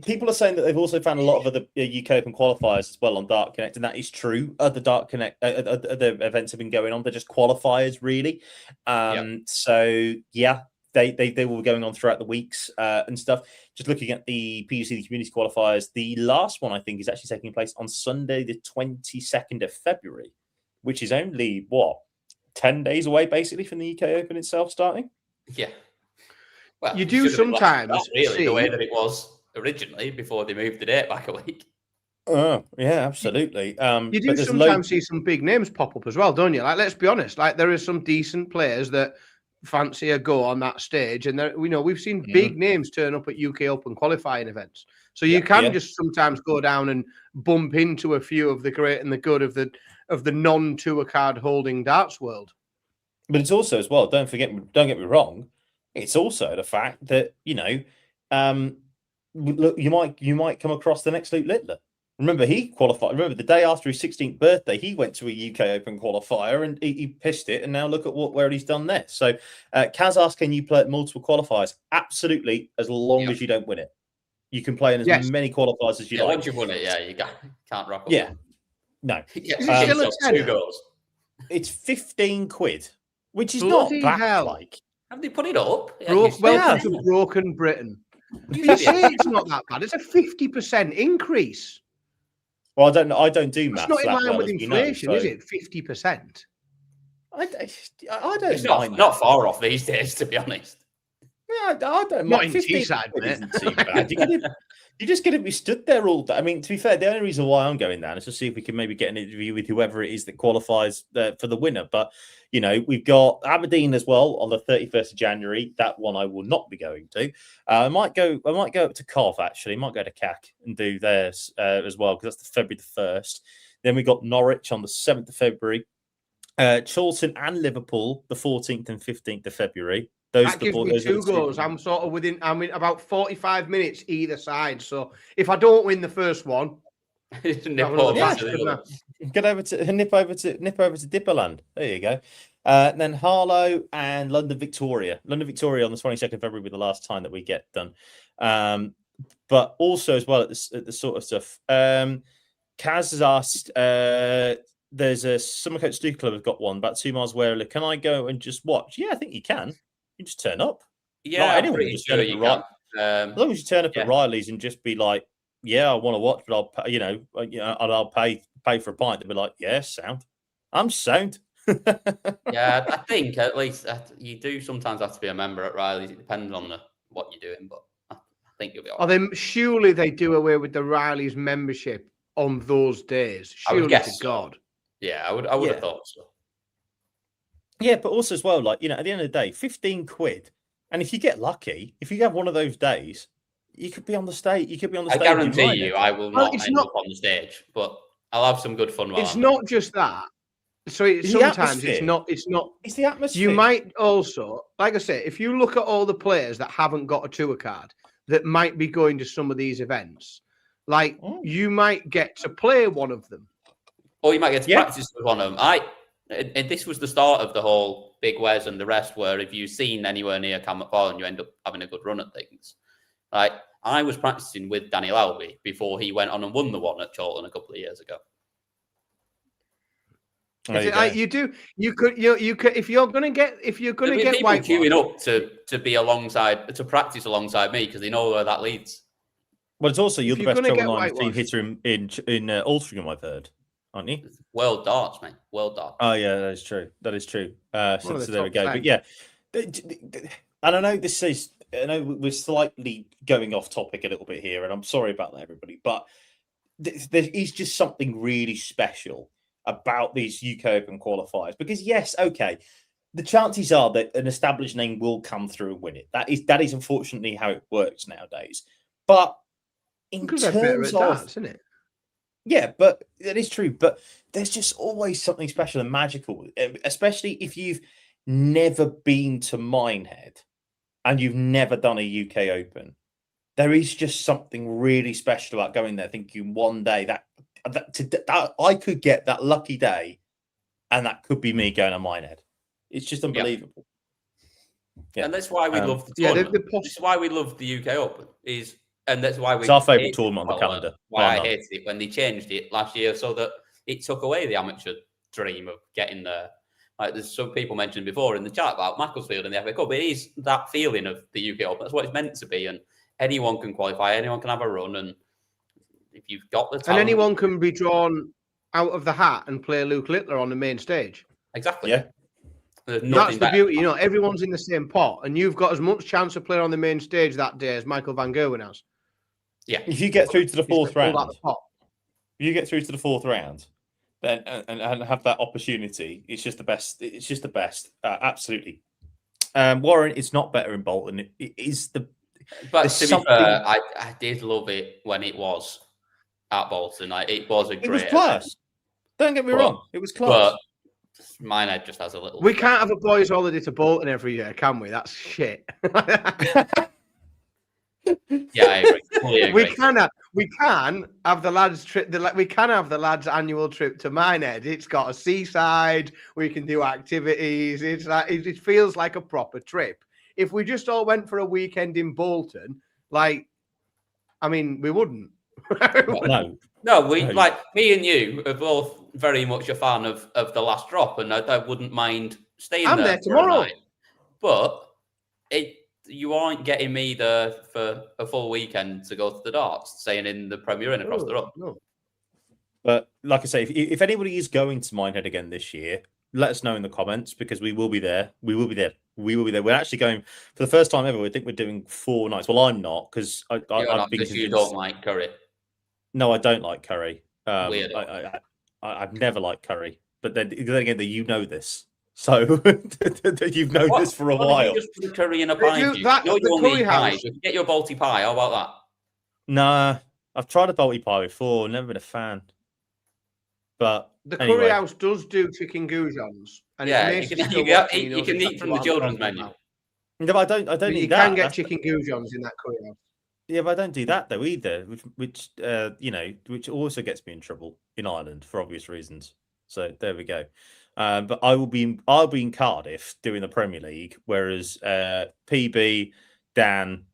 people are saying that they've also found a lot of other UK Open qualifiers as well on Dart Connect, and that is true. Other Dart Connect, other events have been going on. They're just qualifiers, really. So yeah, they will be going on throughout the weeks and stuff. Just looking at the PDC, the community qualifiers, the last one I think is actually taking place on Sunday, the 22nd of February, which is only 10 days away, basically, from the UK Open itself starting. Yeah. Well, you do sometimes see the way that it was originally before they moved the date back a week. Oh, yeah, absolutely. You do sometimes see some big names pop up as well, don't you? Like, let's be honest, like there is some decent players that fancy a go on that stage, and there, we've seen big names turn up at UK Open qualifying events. So you can just sometimes go down and bump into a few of the great and the good of the non-tour card holding darts world. But it's also as well, don't get me wrong, it's also the fact that look, you might come across the next Luke Littler. Remember, he qualified. Remember, the day after his 16th birthday, he went to a UK Open qualifier and he pissed it. And now look at where he's done there. So, Kaz asked, can you play at multiple qualifiers? Absolutely, as long as you don't win it. You can play in as many qualifiers as you like. Once you've won it, you can't rock up. Yeah. No. Two goals. It's 15 quid, which is not bad. Like, have they put it up? Welcome to Broken Britain. You say it's not that bad. It's a 50% increase. Well, I don't do maths. It's not in line with inflation, is it? 50%. I don't. It's not far off these days, to be honest. Yeah, I don't. Not in Teesside, isn't too bad. You just get to be stood there all day. I mean, to be fair, the only reason why I'm going down is to see if we can maybe get an interview with whoever it is that qualifies for the winner. But we've got Aberdeen as well on the 31st of January. That one I will not be going to. I might go up to Cov actually. I might go to CAC and do theirs as well because that's the February the 1st. Then we got Norwich on the 7th of February. Charlton and Liverpool the 14th and 15th of February. That gives me two goals. I'm in about 45 minutes either side. So if I don't win the first one, nip over to Dipperland. There you go. And then Harlow and London Victoria. London Victoria on the 22nd of February will be the last time that we get done. But also as well at the sort of stuff. Kaz has asked. There's a Summercote Snooker Club have got one about 2 miles away. Can I go and just watch? Yeah, I think you can. You just turn up. Yeah, I'm pretty sure you can. As long as you turn up at Riley's and just be like, "Yeah, I want to watch, but I'll pay, I'll pay for a pint." They'll be like, "Yeah, sound. I'm sound." Yeah, I think at least you do sometimes have to be a member at Riley's. It depends on what you're doing, but I think you'll be all right. Surely they do away with the Riley's membership on those days. Surely to God. Yeah, I would have thought so. Yeah, but also as well, at the end of the day, 15 quid. And if you get lucky, if you have one of those days, you could be on the stage. I guarantee you, I will not end up on the stage, but I'll have some good fun. It's not just that. So sometimes it's not. It's the atmosphere. You might also, like I say, if you look at all the players that haven't got a tour card that might be going to some of these events, you might get to play one of them. Or you might get to practice with one of them. And this was the start of the whole Big Wes and the rest, where if you've seen anywhere near Camet Fallen, you end up having a good run at things. Like, I was practicing with Daniel Alvey before he went on and won the one at Charlton a couple of years ago. You could if you're gonna get people white queuing up to be alongside, to practice alongside me because they know where that leads. Well, it's also you're the best Trouble 9 team hitter in Altrincham, I've heard. Aren't you? World darts, mate. World darts. Oh yeah, that is true. So there we go. 10. But yeah, and I know we're slightly going off topic a little bit here, and I'm sorry about that, everybody. But there is just something really special about these UK Open qualifiers because the chances are that an established name will come through and win it. That is unfortunately how it works nowadays. But in terms of darts, isn't it? Yeah, but that is true. But there's just always something special and magical, especially if you've never been to Minehead and you've never done a UK Open. There is just something really special about going there, thinking one day that I could get that lucky day, and that could be me going to Minehead. It's just unbelievable. Yeah. And that's why we love the yeah, tournament. That's why we love the UK Open. And that's why it's our favourite tournament on the calendar. Why I hated it when they changed it last year, so that it took away the amateur dream of getting there. Like there's some people mentioned before in the chat about Macclesfield and the FA Cup. It is that feeling of the UK Open. That's what it's meant to be, and anyone can qualify, anyone can have a run, and if you've got the talent, and anyone can be drawn out of the hat and play Luke Littler on the main stage. Exactly. Yeah. That's the beauty, you know. Everyone's in the same pot, and you've got as much chance of playing on the main stage that day as Michael van Gerwen has. Yeah. If you get through to the fourth round, if you get through to the fourth round, then and have that opportunity, it's just the best. It's just the best. Absolutely. Warren, it's not better in Bolton. It is the. But to be fair, I did love it when it was at Bolton. Like, it was a great. It was class. Don't get me wrong. It was class. But mine head just has a little. We can't have a boys' holiday to Bolton every year, can we? That's shit. Yeah, I agree. Totally agree. We can have the lads trip. We can have the lads' annual trip to Minehead. It's got a seaside. We can do activities. It's like it feels like a proper trip. If we just all went for a weekend in Bolton, we wouldn't. No, like me and you are both very much a fan of the last drop, and I wouldn't mind staying I'm there tomorrow. But you aren't getting me there for a full weekend to go to the darts, staying in the Premier Inn across the road. No. But like I say, if anybody is going to Minehead again this year, let us know in the comments, because we will be there. We will be there. We're actually going for the first time ever. I think we're doing 4 nights. Well, I'm not, because I've been because you don't like curry. No, I don't like curry. Weird. I've never liked curry. But then again, you know this. So you've known this for a while. You just put curry in a pie. You won't need pie. You get your Balti pie. How about that? Nah, I've tried a Balti pie before. Never been a fan. But the curry house does do chicken goujons, and you can eat from the children's menu. No, I don't need you that. You can get chicken goujons in that curry house. Yeah, but I don't do that though either, which also gets me in trouble in Ireland for obvious reasons. So there we go. But I'll be in Cardiff doing the Premier League, whereas PB, Dan,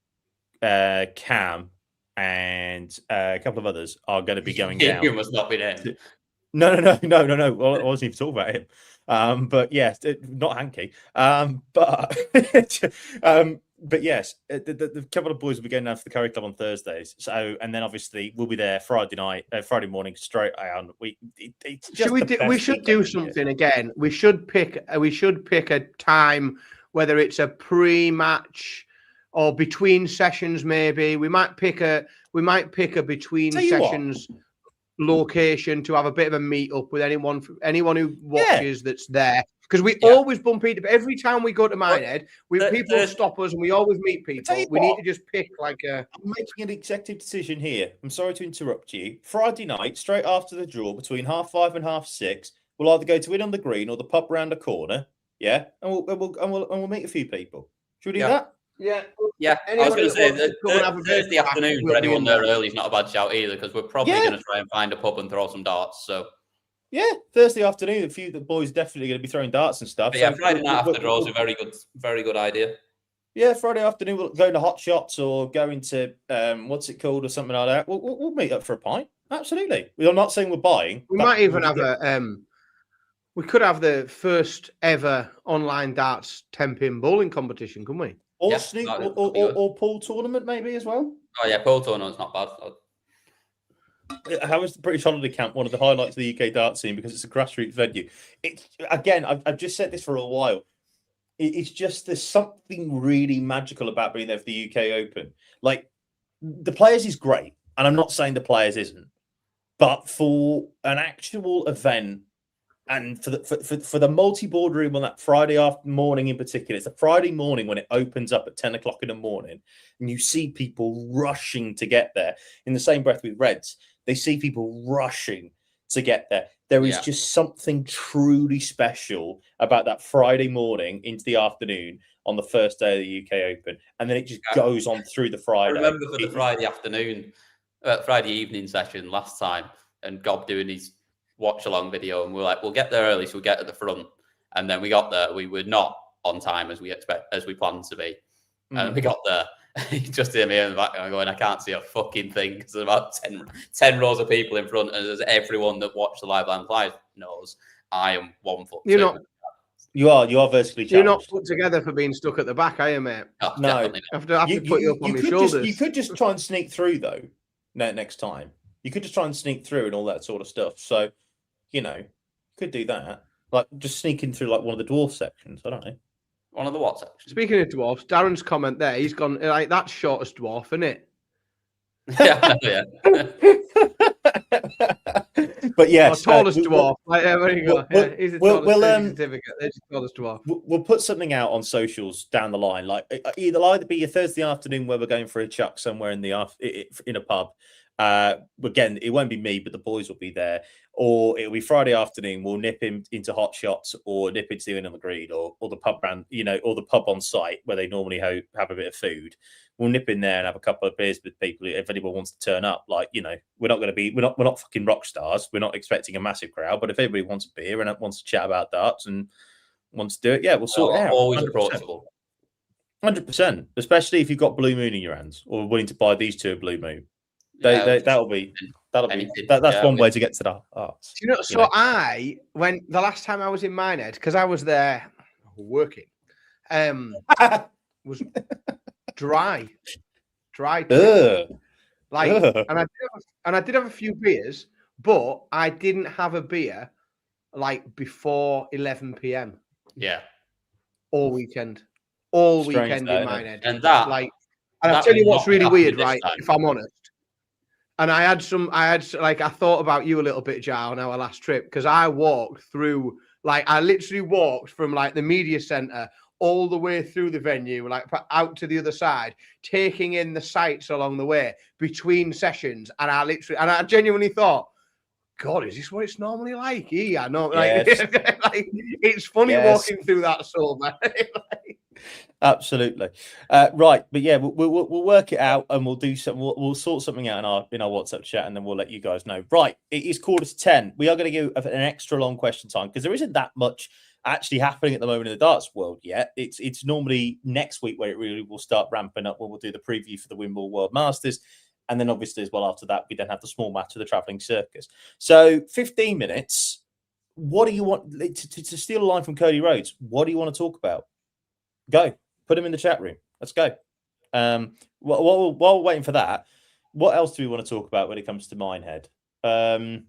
Cam, and a couple of others are going to be going down. You must not be there. No. Well, I wasn't even talking about him. But yes, not Hanky. But yes, the couple of boys will be going down for the Curry Club on Thursdays. So, and then obviously we'll be there Friday morning, straight out. We should do something again. We should pick a time, whether it's a pre-match or between sessions. Maybe we might pick a between sessions location to have a bit of a meet up with anyone who watches that's there. Because we always bump into every time we go to Minehead, people stop us and we always meet people. We need to just pick I'm making an executive decision here. I'm sorry to interrupt you. Friday night, straight after the draw, between 5:30 and 6:30, we'll either go to Win on the Green or the pub round the corner. Yeah, and we'll meet a few people. Should we do that? Yeah. I was going to say Thursday afternoon for anyone there early is not a bad shout either, because we're probably going to try and find a pub and throw some darts. So. Yeah, Thursday afternoon, the boys definitely going to be throwing darts and stuff. But yeah, Friday night after draw is a very good idea. Yeah, Friday afternoon we'll go to Hot Shots or go into what's it called or something like that. We'll meet up for a pint. Absolutely. I'm not saying we're buying. We might even have we could have the first ever online darts 10-pin bowling competition, couldn't we? Or or pool tournament maybe as well. Oh yeah, pool tournament's not bad. How is the British Holiday Camp one of the highlights of the UK dart scene, because it's a grassroots venue? It's again, I've just said this for a while. It's just there's something really magical about being there for the UK Open. Like, the players is great, and I'm not saying the players isn't, but for an actual event and for the multi-board room on that Friday morning in particular, it's a Friday morning when it opens up at 10 o'clock in the morning, and you see people rushing to get there. In the same breath with Reds, they see people rushing to get there. There is just something truly special about that Friday morning into the afternoon on the first day of the UK Open. And then it just goes on through the Friday. I remember for the Friday evening session last time, and Gob doing his watch-along video, and we're like, we'll get there early, so we'll get at the front. And then we got there. We were not on time as we planned to be. And we got there. You just hear me in the background going, I can't see a fucking thing because there's about 10 rows of people in front, and as everyone that watched the live live knows, I am 1 foot. You are vertically challenged. You're not put together for being stuck at the back, are you, mate? Oh, No. I have to put you up on my shoulders. You could just try and sneak through though. Next time, you could just try and sneak through and all that sort of stuff. So, you could do that. Like just sneaking through like one of the dwarf sections. I don't know. One of the what sections? Speaking of dwarfs, Darren's comment there, he's gone like that's shortest dwarf, isn't it? Yeah. But yes, tallest dwarf. There you go. He's the tallest certificate. There's the tallest dwarf. We'll put something out on socials down the line. Like it'll either be a Thursday afternoon where we're going for a chuck somewhere in a pub. Again, it won't be me, but the boys will be there. Or it'll be Friday afternoon. We'll nip him into Hot Shots or nip into the Inn on the Green or the pub brand, or the pub on site where they normally have a bit of food. We'll nip in there and have a couple of beers with people if anyone wants to turn up. Like, we're not fucking rock stars. We're not expecting a massive crowd, but if everybody wants a beer and wants to chat about darts and wants to do it, yeah, we'll sort it out. Always approachable. 100%, especially if you've got Blue Moon in your hands or willing to buy these two of Blue Moon. That's one way to get to the arts. When the last time I was in Minehead, because I was there working, was dry. And I did have a few beers, but I didn't have a beer like before 11 p.m. Yeah, all weekend in Minehead, and I'll tell you what's really weird, right? If I'm honest. And I thought about you a little bit, Jar, on our last trip, because I walked through, I literally walked from the media centre all the way through the venue, out to the other side, taking in the sights along the way between sessions. And I genuinely thought, God, is this what it's normally like? Yeah, I know. Yes. It's funny walking through that sober. Absolutely. Right, but yeah, we'll work it out and we'll do something. We'll sort something out in our WhatsApp chat, and then we'll let you guys know. Right, it is 9:45. We are going to give an extra long question time because there isn't that much actually happening at the moment in the darts world yet. It's normally next week where it really will start ramping up. Where we'll do the preview for the Wimbledon World Masters, and then obviously as well after that we then have the small match of the travelling circus. So 15 minutes. What do you want to steal a line from Cody Rhodes? What do you want to talk about? Go. Put him in the chat room. Let's go. While we're waiting for that, what else do we want to talk about when it comes to Minehead? I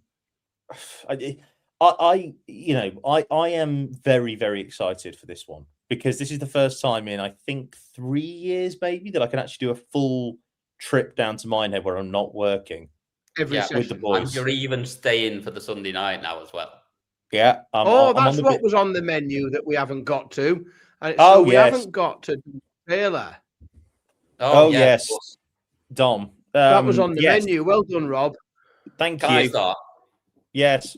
am very, very excited for this one because this is the first time in, I think, 3 years maybe that I can actually do a full trip down to Minehead where I'm not working with the boys. And you're even staying for the Sunday night now as well. Yeah. That's what was on the menu that we haven't got to. We haven't got to Taylor. Oh yes, Dom. That was on the menu. Well done, Rob. Thank you. I thought, yes,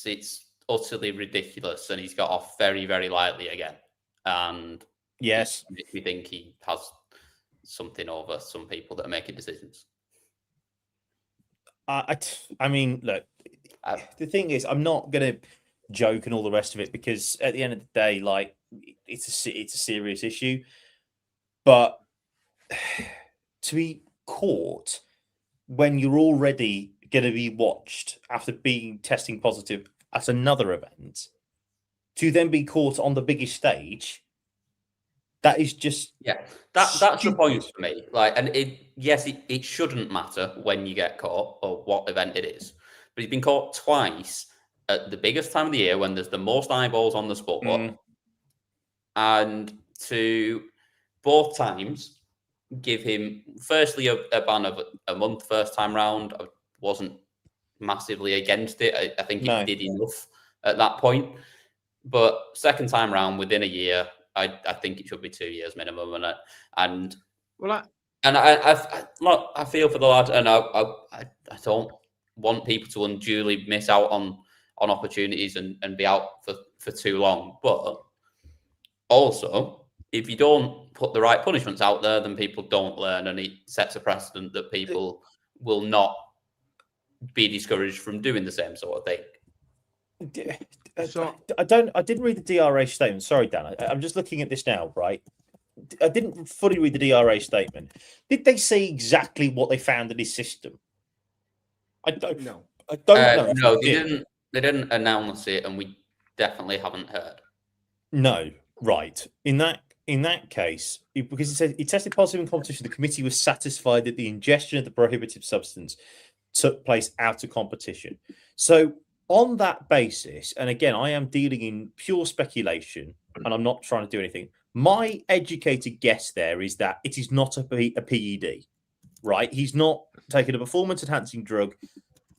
it's utterly ridiculous, and he's got off very, very lightly again. And yes, makes me think he has something over some people that are making decisions. I mean, look, the thing is, I'm not gonna joke and all the rest of it because at the end of the day, it's a serious issue. But to be caught when you're already going to be watched after testing positive at another event, to then be caught on the biggest stage, that is just that's the point for me. It shouldn't matter when you get caught or what event it is, but he's been caught twice at the biggest time of the year when there's the most eyeballs on the sport. And to both times give him, firstly, a ban of a month first time round. I wasn't massively against it. I think he did enough at that point. But second time round, within a year, I think it should be 2 years minimum. I feel for the lad, and I don't want people to unduly miss out on opportunities and be out for too long. But also, if you don't put the right punishments out there, then people don't learn, and it sets a precedent that people will not be discouraged from doing the same sort of thing. So- I didn't read the DRA statement. Sorry, Dan. I'm just looking at this now, right? I didn't fully read the DRA statement. Did they say exactly what they found in his system? I don't know. I don't know. if No, they they did. didn't. They didn't announce it, and we definitely haven't heard. No, right. In that case, because it said he tested positive in competition, the committee was satisfied that the ingestion of the prohibited substance took place out of competition. So on that basis, and again, I am dealing in pure speculation, and I'm not trying to do anything. My educated guess there is that it is not a PED, right? He's not taking a performance-enhancing drug.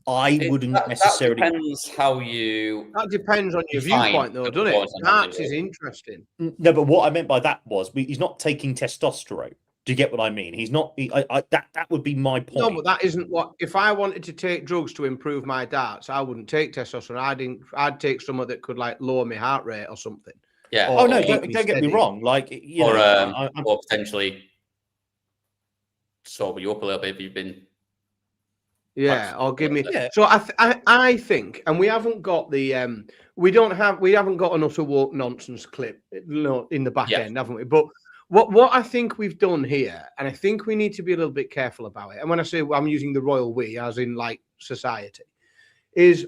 I wouldn't necessarily. That depends how you. That depends on your define viewpoint, though, the doesn't it? performance-enhancing That is drug. interesting. No, but what I meant by that was he's not taking testosterone. Do you get what I mean? He's not. That would be my point. No, but that isn't what. If I wanted to take drugs to improve my darts, I wouldn't take testosterone. I'd take some that could like lower my heart rate or something. Yeah. Or Oh no! keep Don't me get me steady. wrong. Like you or know, or potentially sober you up a little bit if you've been. Yeah, or give me. Yeah. So I think, and we haven't got the we haven't got an utter woke nonsense clip in the back Yeah. end, haven't we? But what I think we've done here, and I think we need to be a little bit careful about it. And when I say I'm using the royal we, as in like society, is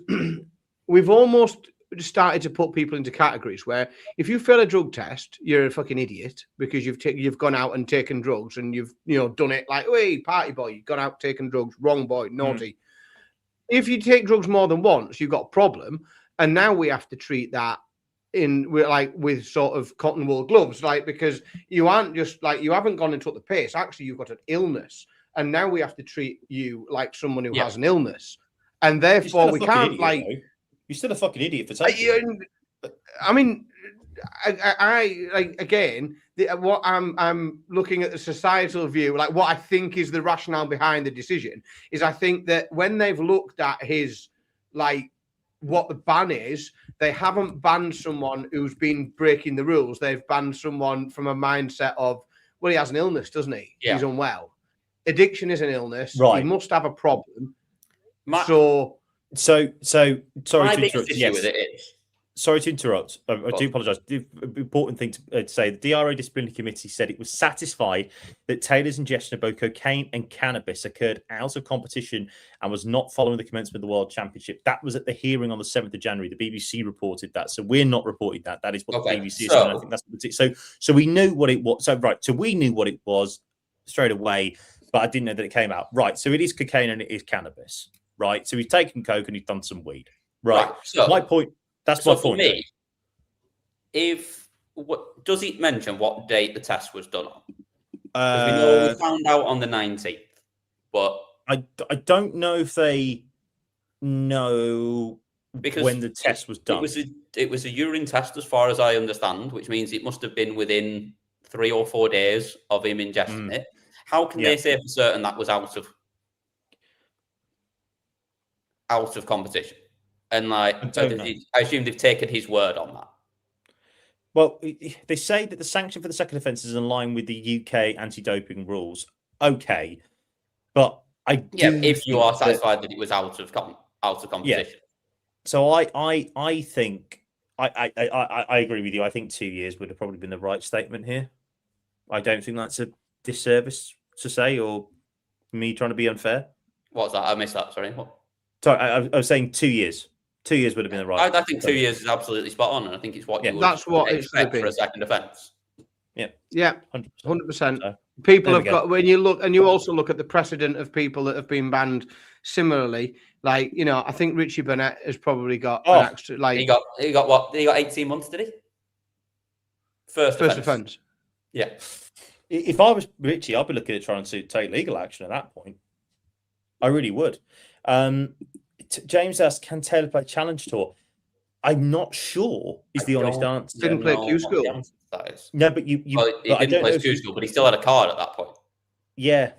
we've almost started to put people into categories where if you fail a drug test, you're a fucking idiot because you've gone out and taken drugs and you've done it like, hey, party boy, you've gone out taking drugs, wrong boy, naughty. If you take drugs more than once, you've got a problem, and now we have to treat that with sort of cotton wool gloves, like, because you aren't just like, you haven't gone and took the piss. Actually, you've got an illness, and now we have to treat you like someone who has an illness, and therefore we can't You're still a fucking idiot for taking. I mean, I like again. What I'm looking at the societal view, like what I think is the rationale behind the decision, is I think that when they've looked at his like what the ban is, they haven't banned someone who's been breaking the rules. They've banned someone from a mindset of, well, he has an illness, doesn't he? Yeah. He's unwell. Addiction is an illness. Right. He must have a problem. So sorry My to biggest interrupt. issue Yes. with it is. Sorry to interrupt. I do apologise. The important thing to say, the DRA Disciplinary Committee said it was satisfied that Taylor's ingestion of both cocaine and cannabis occurred out of competition and was not following the commencement of the World Championship. That was at the hearing on the 7th of January. The BBC reported that. So we're not reporting that. That is what the BBC is saying. I think that's what it is. So we knew what it was. So we knew what it was straight away, but I didn't know that it came out. Right. So it is cocaine and it is cannabis. Right. So he's taken coke and he's done some weed. Right. So my point. That's so my for point. me, does it mention what date the test was done on? Because we know we found out on the 19th, but I don't know if they know because when the test was done. It was a urine test, as far as I understand, which means it must have been within 3 or 4 days of him ingesting it. How can they say for certain that was out of competition? And like, I assume they've taken his word on that. Well, they say that the sanction for the second offence is in line with the UK anti-doping rules. Okay, but if you are satisfied that it was out of competition. Yeah. So I think I agree with you. I think 2 years would have probably been the right statement here. I don't think that's a disservice to say, or me trying to be unfair. What's that? I missed that. Sorry. What? Sorry, I was saying 2 years. 2 years would have been the right. I think 2 years is absolutely spot on, and I think it's what you would that's what it should expect be for a second offence. Yeah, 100%. 100%. People have got, when you look, and you also look at the precedent of people that have been banned similarly. Like, I think Richie Burnett has probably got an extra. Like, he got what? He got 18 months, did he? First offence. Yeah. If I was Richie, I'd be looking at trying to take legal action at that point. I really would. James asks, can Taylor play Challenge Tour? I'm not sure is the honest answer. Didn't play Q School. No, but he didn't play Q School, but he still had a card at that point. Yeah.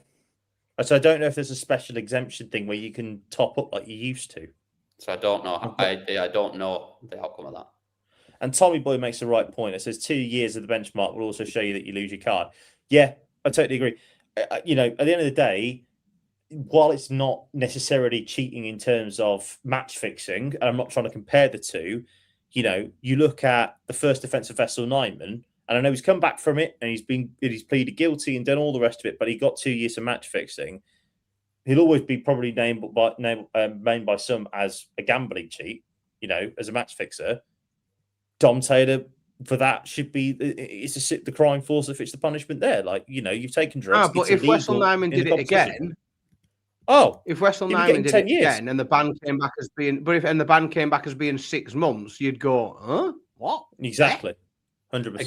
So I don't know if there's a special exemption thing where you can top up like you used to. So I don't know. I don't know the outcome of that. And Tommy Boy makes the right point. It says 2 years of the benchmark will also show you that you lose your card. Yeah, I totally agree. At the end of the day, while it's not necessarily cheating in terms of match fixing, and I'm not trying to compare the two, you look at the first defence of Vessel Nyman, and I know he's come back from it and he's pleaded guilty and done all the rest of it, but he got 2 years of match fixing. He'll always be probably named by some as a gambling cheat, as a match fixer. Dom Taylor, for that, should be the crime force if it's the punishment there. You've taken drugs. But if Wessel Nyman did it again, if Wessel Nyman did it again and the ban came back as being, the ban came back as being 6 months, you'd go, huh? What? Exactly, 100%.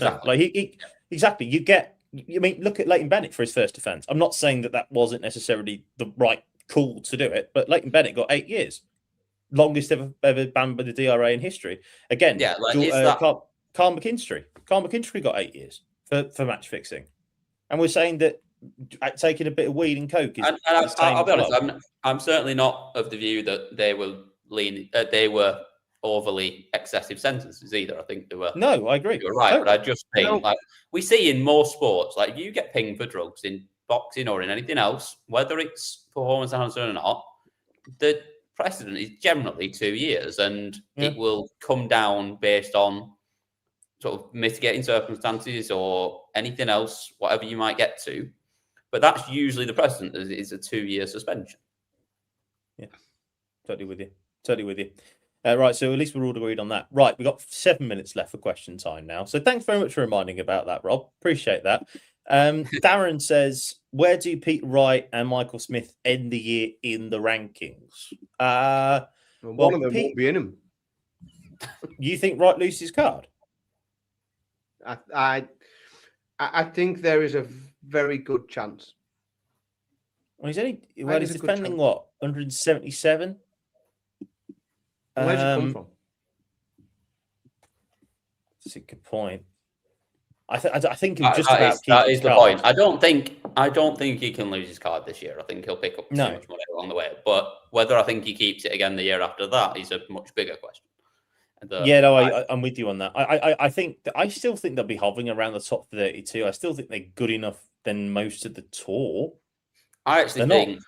Exactly. You get. I mean, look at Leighton Bennett for his first offence. I'm not saying that wasn't necessarily the right call to do it, but Leighton Bennett got 8 years, longest ever banned by the DRA in history. Again, Carl McKinstry. Carl McKinstry got 8 years for match fixing, and we're saying that taking a bit of weed and coke is. I'll be honest. I'm certainly not of the view that they were overly excessive sentences either. I think they were. No, I agree. You're right, but I just think we see in more sports, if you get pinged for drugs in boxing or in anything else, whether it's performance enhancement or not, the precedent is generally 2 years, and it will come down based on sort of mitigating circumstances or anything else, whatever you might get to. But that's usually the precedent is a 2-year suspension. Yeah, totally with you. Right, so at least we're all agreed on that. Right, we've got 7 minutes left for question time now. So thanks very much for reminding about that, Rob. Appreciate that. Darren says, where do Peter Wright and Michael Smith end the year in the rankings? One of them won't be in them. You think Wright loses his card? I think there is a very good chance. Well, he's defending what, 177? Where's it come from? That's a good point. I think he'll just that is the point. I don't think he can lose his card this year. I think he'll pick up too much money along the way. But whether I think he keeps it again the year after that is a much bigger question. I'm with you on that. I still think they'll be hovering around the top 32. I still think they're good enough than most of the tour. I actually think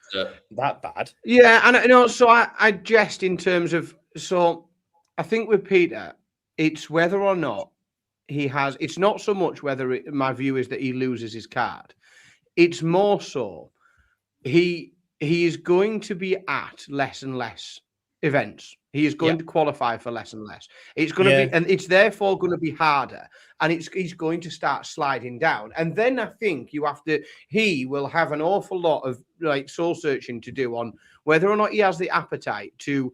that bad. Yeah, and so I jest in terms of, so I think with Peter, it's whether or not he has, it's not so much whether my view is that he loses his card. It's more so he is going to be at less and less events. He is going to qualify for less and less. It's going to be, and it's therefore going to be harder. And he's going to start sliding down. And then I think he will have an awful lot of soul searching to do on whether or not he has the appetite to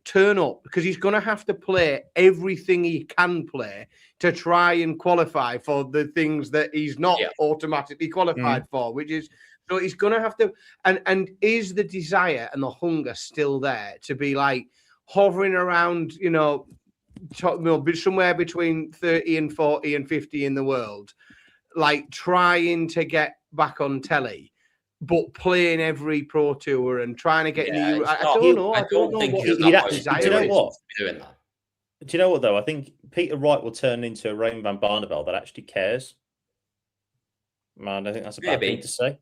turn up, because he's going to have to play everything he can play to try and qualify for the things that he's not automatically qualified for, which is, so he's going to have to, and is the desire and the hunger still there to be hovering around, somewhere between 30 and 40 and 50 in the world, trying to get back on telly, but playing every pro tour and trying to get new. I don't know. I don't know what his desire is. Do you know what though? I think Peter Wright will turn into a Raymond van Barneveld that actually cares. Man, I think that's a bad thing to say.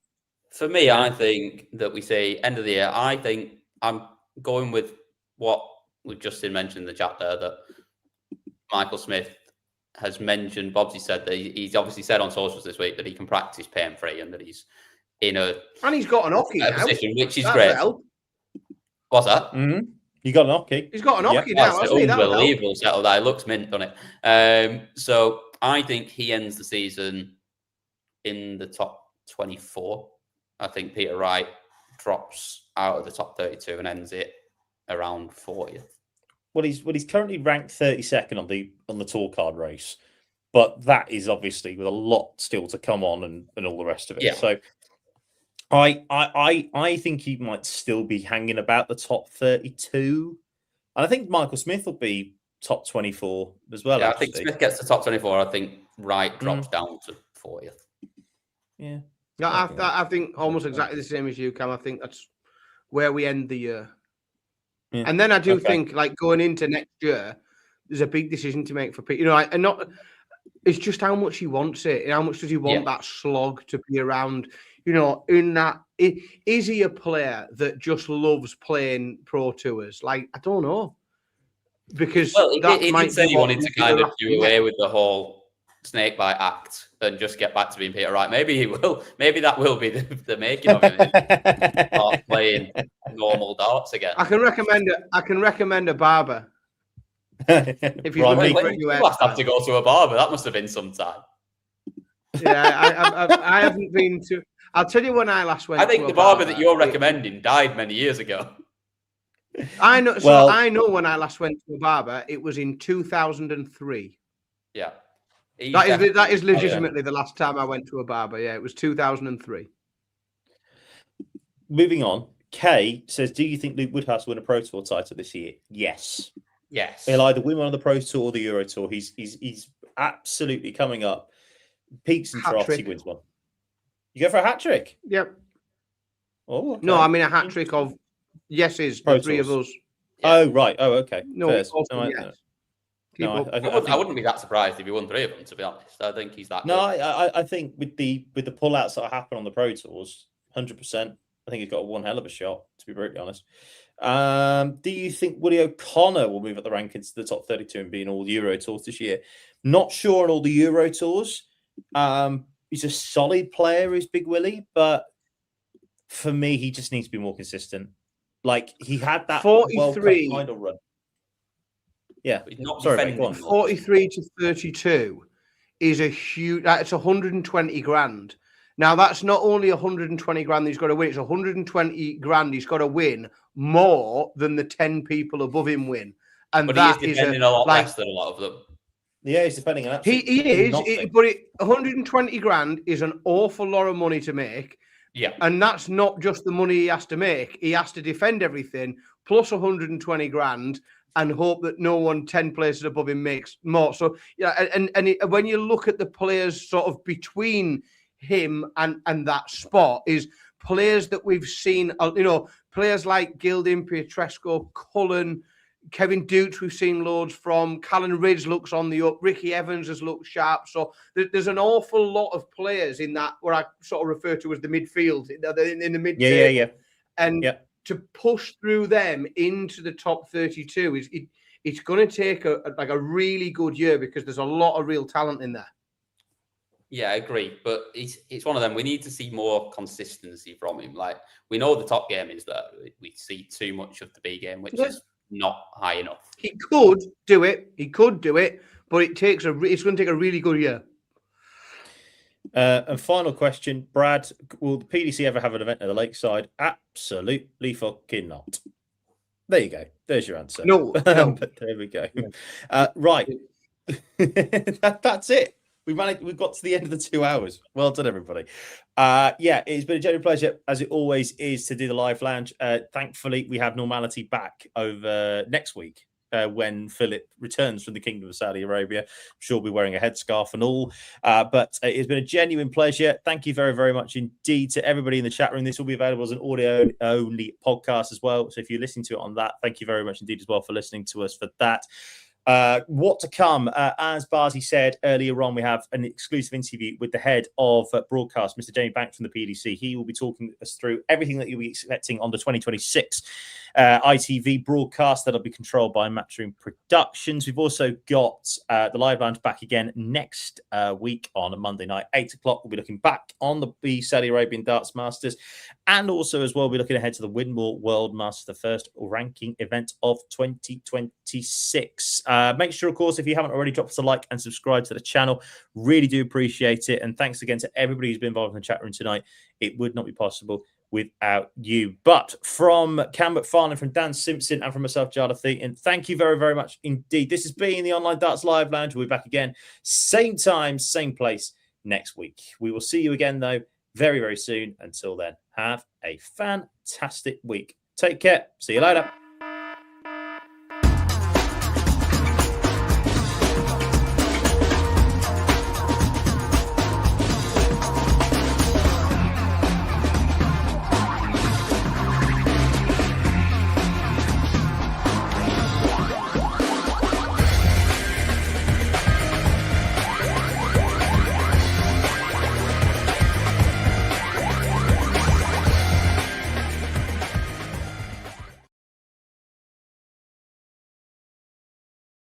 For me, I think that we say end of the year. I think I'm going with what we've just mentioned in the chat there, that Michael Smith has mentioned. Bobsy said that he's obviously said on socials this week that he can practice pain-free and that he's in a, and he's got an hockey position, which is great. What's that? Mm-hmm. You got an hockey. He's got an hockey now. That's an unbelievable setup. That it looks mint, doesn't it? So I think he ends the season in the top 24. I think Peter Wright drops out of the top 32 and ends it around 40th. Well, he's currently ranked 32nd on the tour card race, but that is obviously with a lot still to come on and all the rest of it. Yeah. So I think he might still be hanging about the top 32. And I think Michael Smith will be top 24 as well. Yeah, I think Smith gets to top 24. I think Wright drops down to 40th. Yeah. No, I think almost exactly the same as you, Cam. I think that's where we end the year. Yeah. And then I do think, going into next year, there's a big decision to make for Pete. It's just how much he wants it, and how much does he want that slog to be around? In that, is he a player that just loves playing pro tours? Like, I don't know, because he did say he wanted to kind of do away with the whole snakebite act and just get back to being Peter Wright. Maybe he will. Maybe that will be the making of him. Start playing normal darts again. I can recommend a barber. If you have to go to a barber, that must have been some time. Yeah, I haven't been to. I'll tell you when I last went. I think the barber that you're recommending died many years ago. I know. So I know when I last went to a barber, it was in 2003. Yeah, that is legitimately the last time I went to a barber. Yeah, it was 2003. Moving on, Kay says, "Do you think Luke Woodhouse will win a Pro Tour title this year?" Yes. Yes. He'll either win one on the Pro Tour or the Euro Tour. He's absolutely coming up. Peaks and troughs, he wins one. You go for a hat trick? Yep. Oh, okay. No, I mean a hat trick of yeses, the three of us. Yeah. Oh, right. Oh, okay. No, yes. I wouldn't be that surprised if he won 3 of them, to be honest. I think he's that good. I think with the pullouts that happen on the Pro Tours, 100%, I think he's got one hell of a shot, to be brutally honest. Do you think Woody O'Connor will move up the rankings to the top 32 and be in all Euro Tours this year? Not sure on all the Euro Tours. He's a solid player, is Big Willie, but for me, he just needs to be more consistent. Like, he had that 43 final run. Yeah, sorry, mate, go on. 43 to 32 is a huge. It's 120 grand. Now, that's not only 120 grand he's got to win, it's 120 grand he's got to win more than the 10 people above him win. And but that he is defending a lot less than a lot of them. Yeah, he's defending an He is, but 120 grand is an awful lot of money to make. Yeah. And that's not just the money he has to make. He has to defend everything, plus 120 grand, and hope that no one 10 places above him makes more. So, yeah, when you look at the players sort of between him and that spot, is players that we've seen, players like Gilding, Pietreszko, Cullen, Kevin Dukes, we've seen loads from. Callan Ridge looks on the up. Ricky Evans has looked sharp. So there's an awful lot of players in that, what I sort of refer to as the midfield, in the mid. Yeah. And to push through them into the top 32 it's going to take a really good year, because there's a lot of real talent in there. Yeah, I agree. But it's one of them. We need to see more consistency from him. Like, we know the top game is that we see too much of the B game, which is not high enough. He could do it, but it's going to take a really good year. And final question, Brad, will the PDC ever have an event at the Lakeside? Absolutely fucking not. There you go. There's your answer. No. But there we go. Right. That's it. We've got to the end of the 2 hours. Well done, everybody. It's been a genuine pleasure, as it always is, to do the live lounge. Thankfully, we have normality back over next week when Philip returns from the Kingdom of Saudi Arabia. I'm sure we'll be wearing a headscarf and all. But it's been a genuine pleasure. Thank you very, very much indeed to everybody in the chat room. This will be available as an audio-only podcast as well. So if you're listening to it on that, thank you very much indeed as well for listening to us for that. What to come? As Barzi said earlier on, we have an exclusive interview with the head of broadcast, Mr. Jamie Banks from the PDC. He will be talking us through everything that you'll be expecting on the 2026 ITV broadcast that'll be controlled by Matchroom Productions. We've also got the live lounge back again next week on a Monday night, 8 o'clock. We'll be looking back on the Saudi Arabian Darts Masters, and also as well, we'll be looking ahead to the Winmore World Masters, the first ranking event of 2026. Make sure, of course, if you haven't already, drop us a like and subscribe to the channel. Really do appreciate it. And thanks again to everybody who's been involved in the chat room tonight. It would not be possible without you. But from Cam McFarlane, from Dan Simpson, and from myself, Jada Theaton, thank you very, very much indeed. This has been the Online Darts Live Lounge. We'll be back again, same time, same place next week. We will see you again, though, very, very soon. Until then, have a fantastic week. Take care. See you later.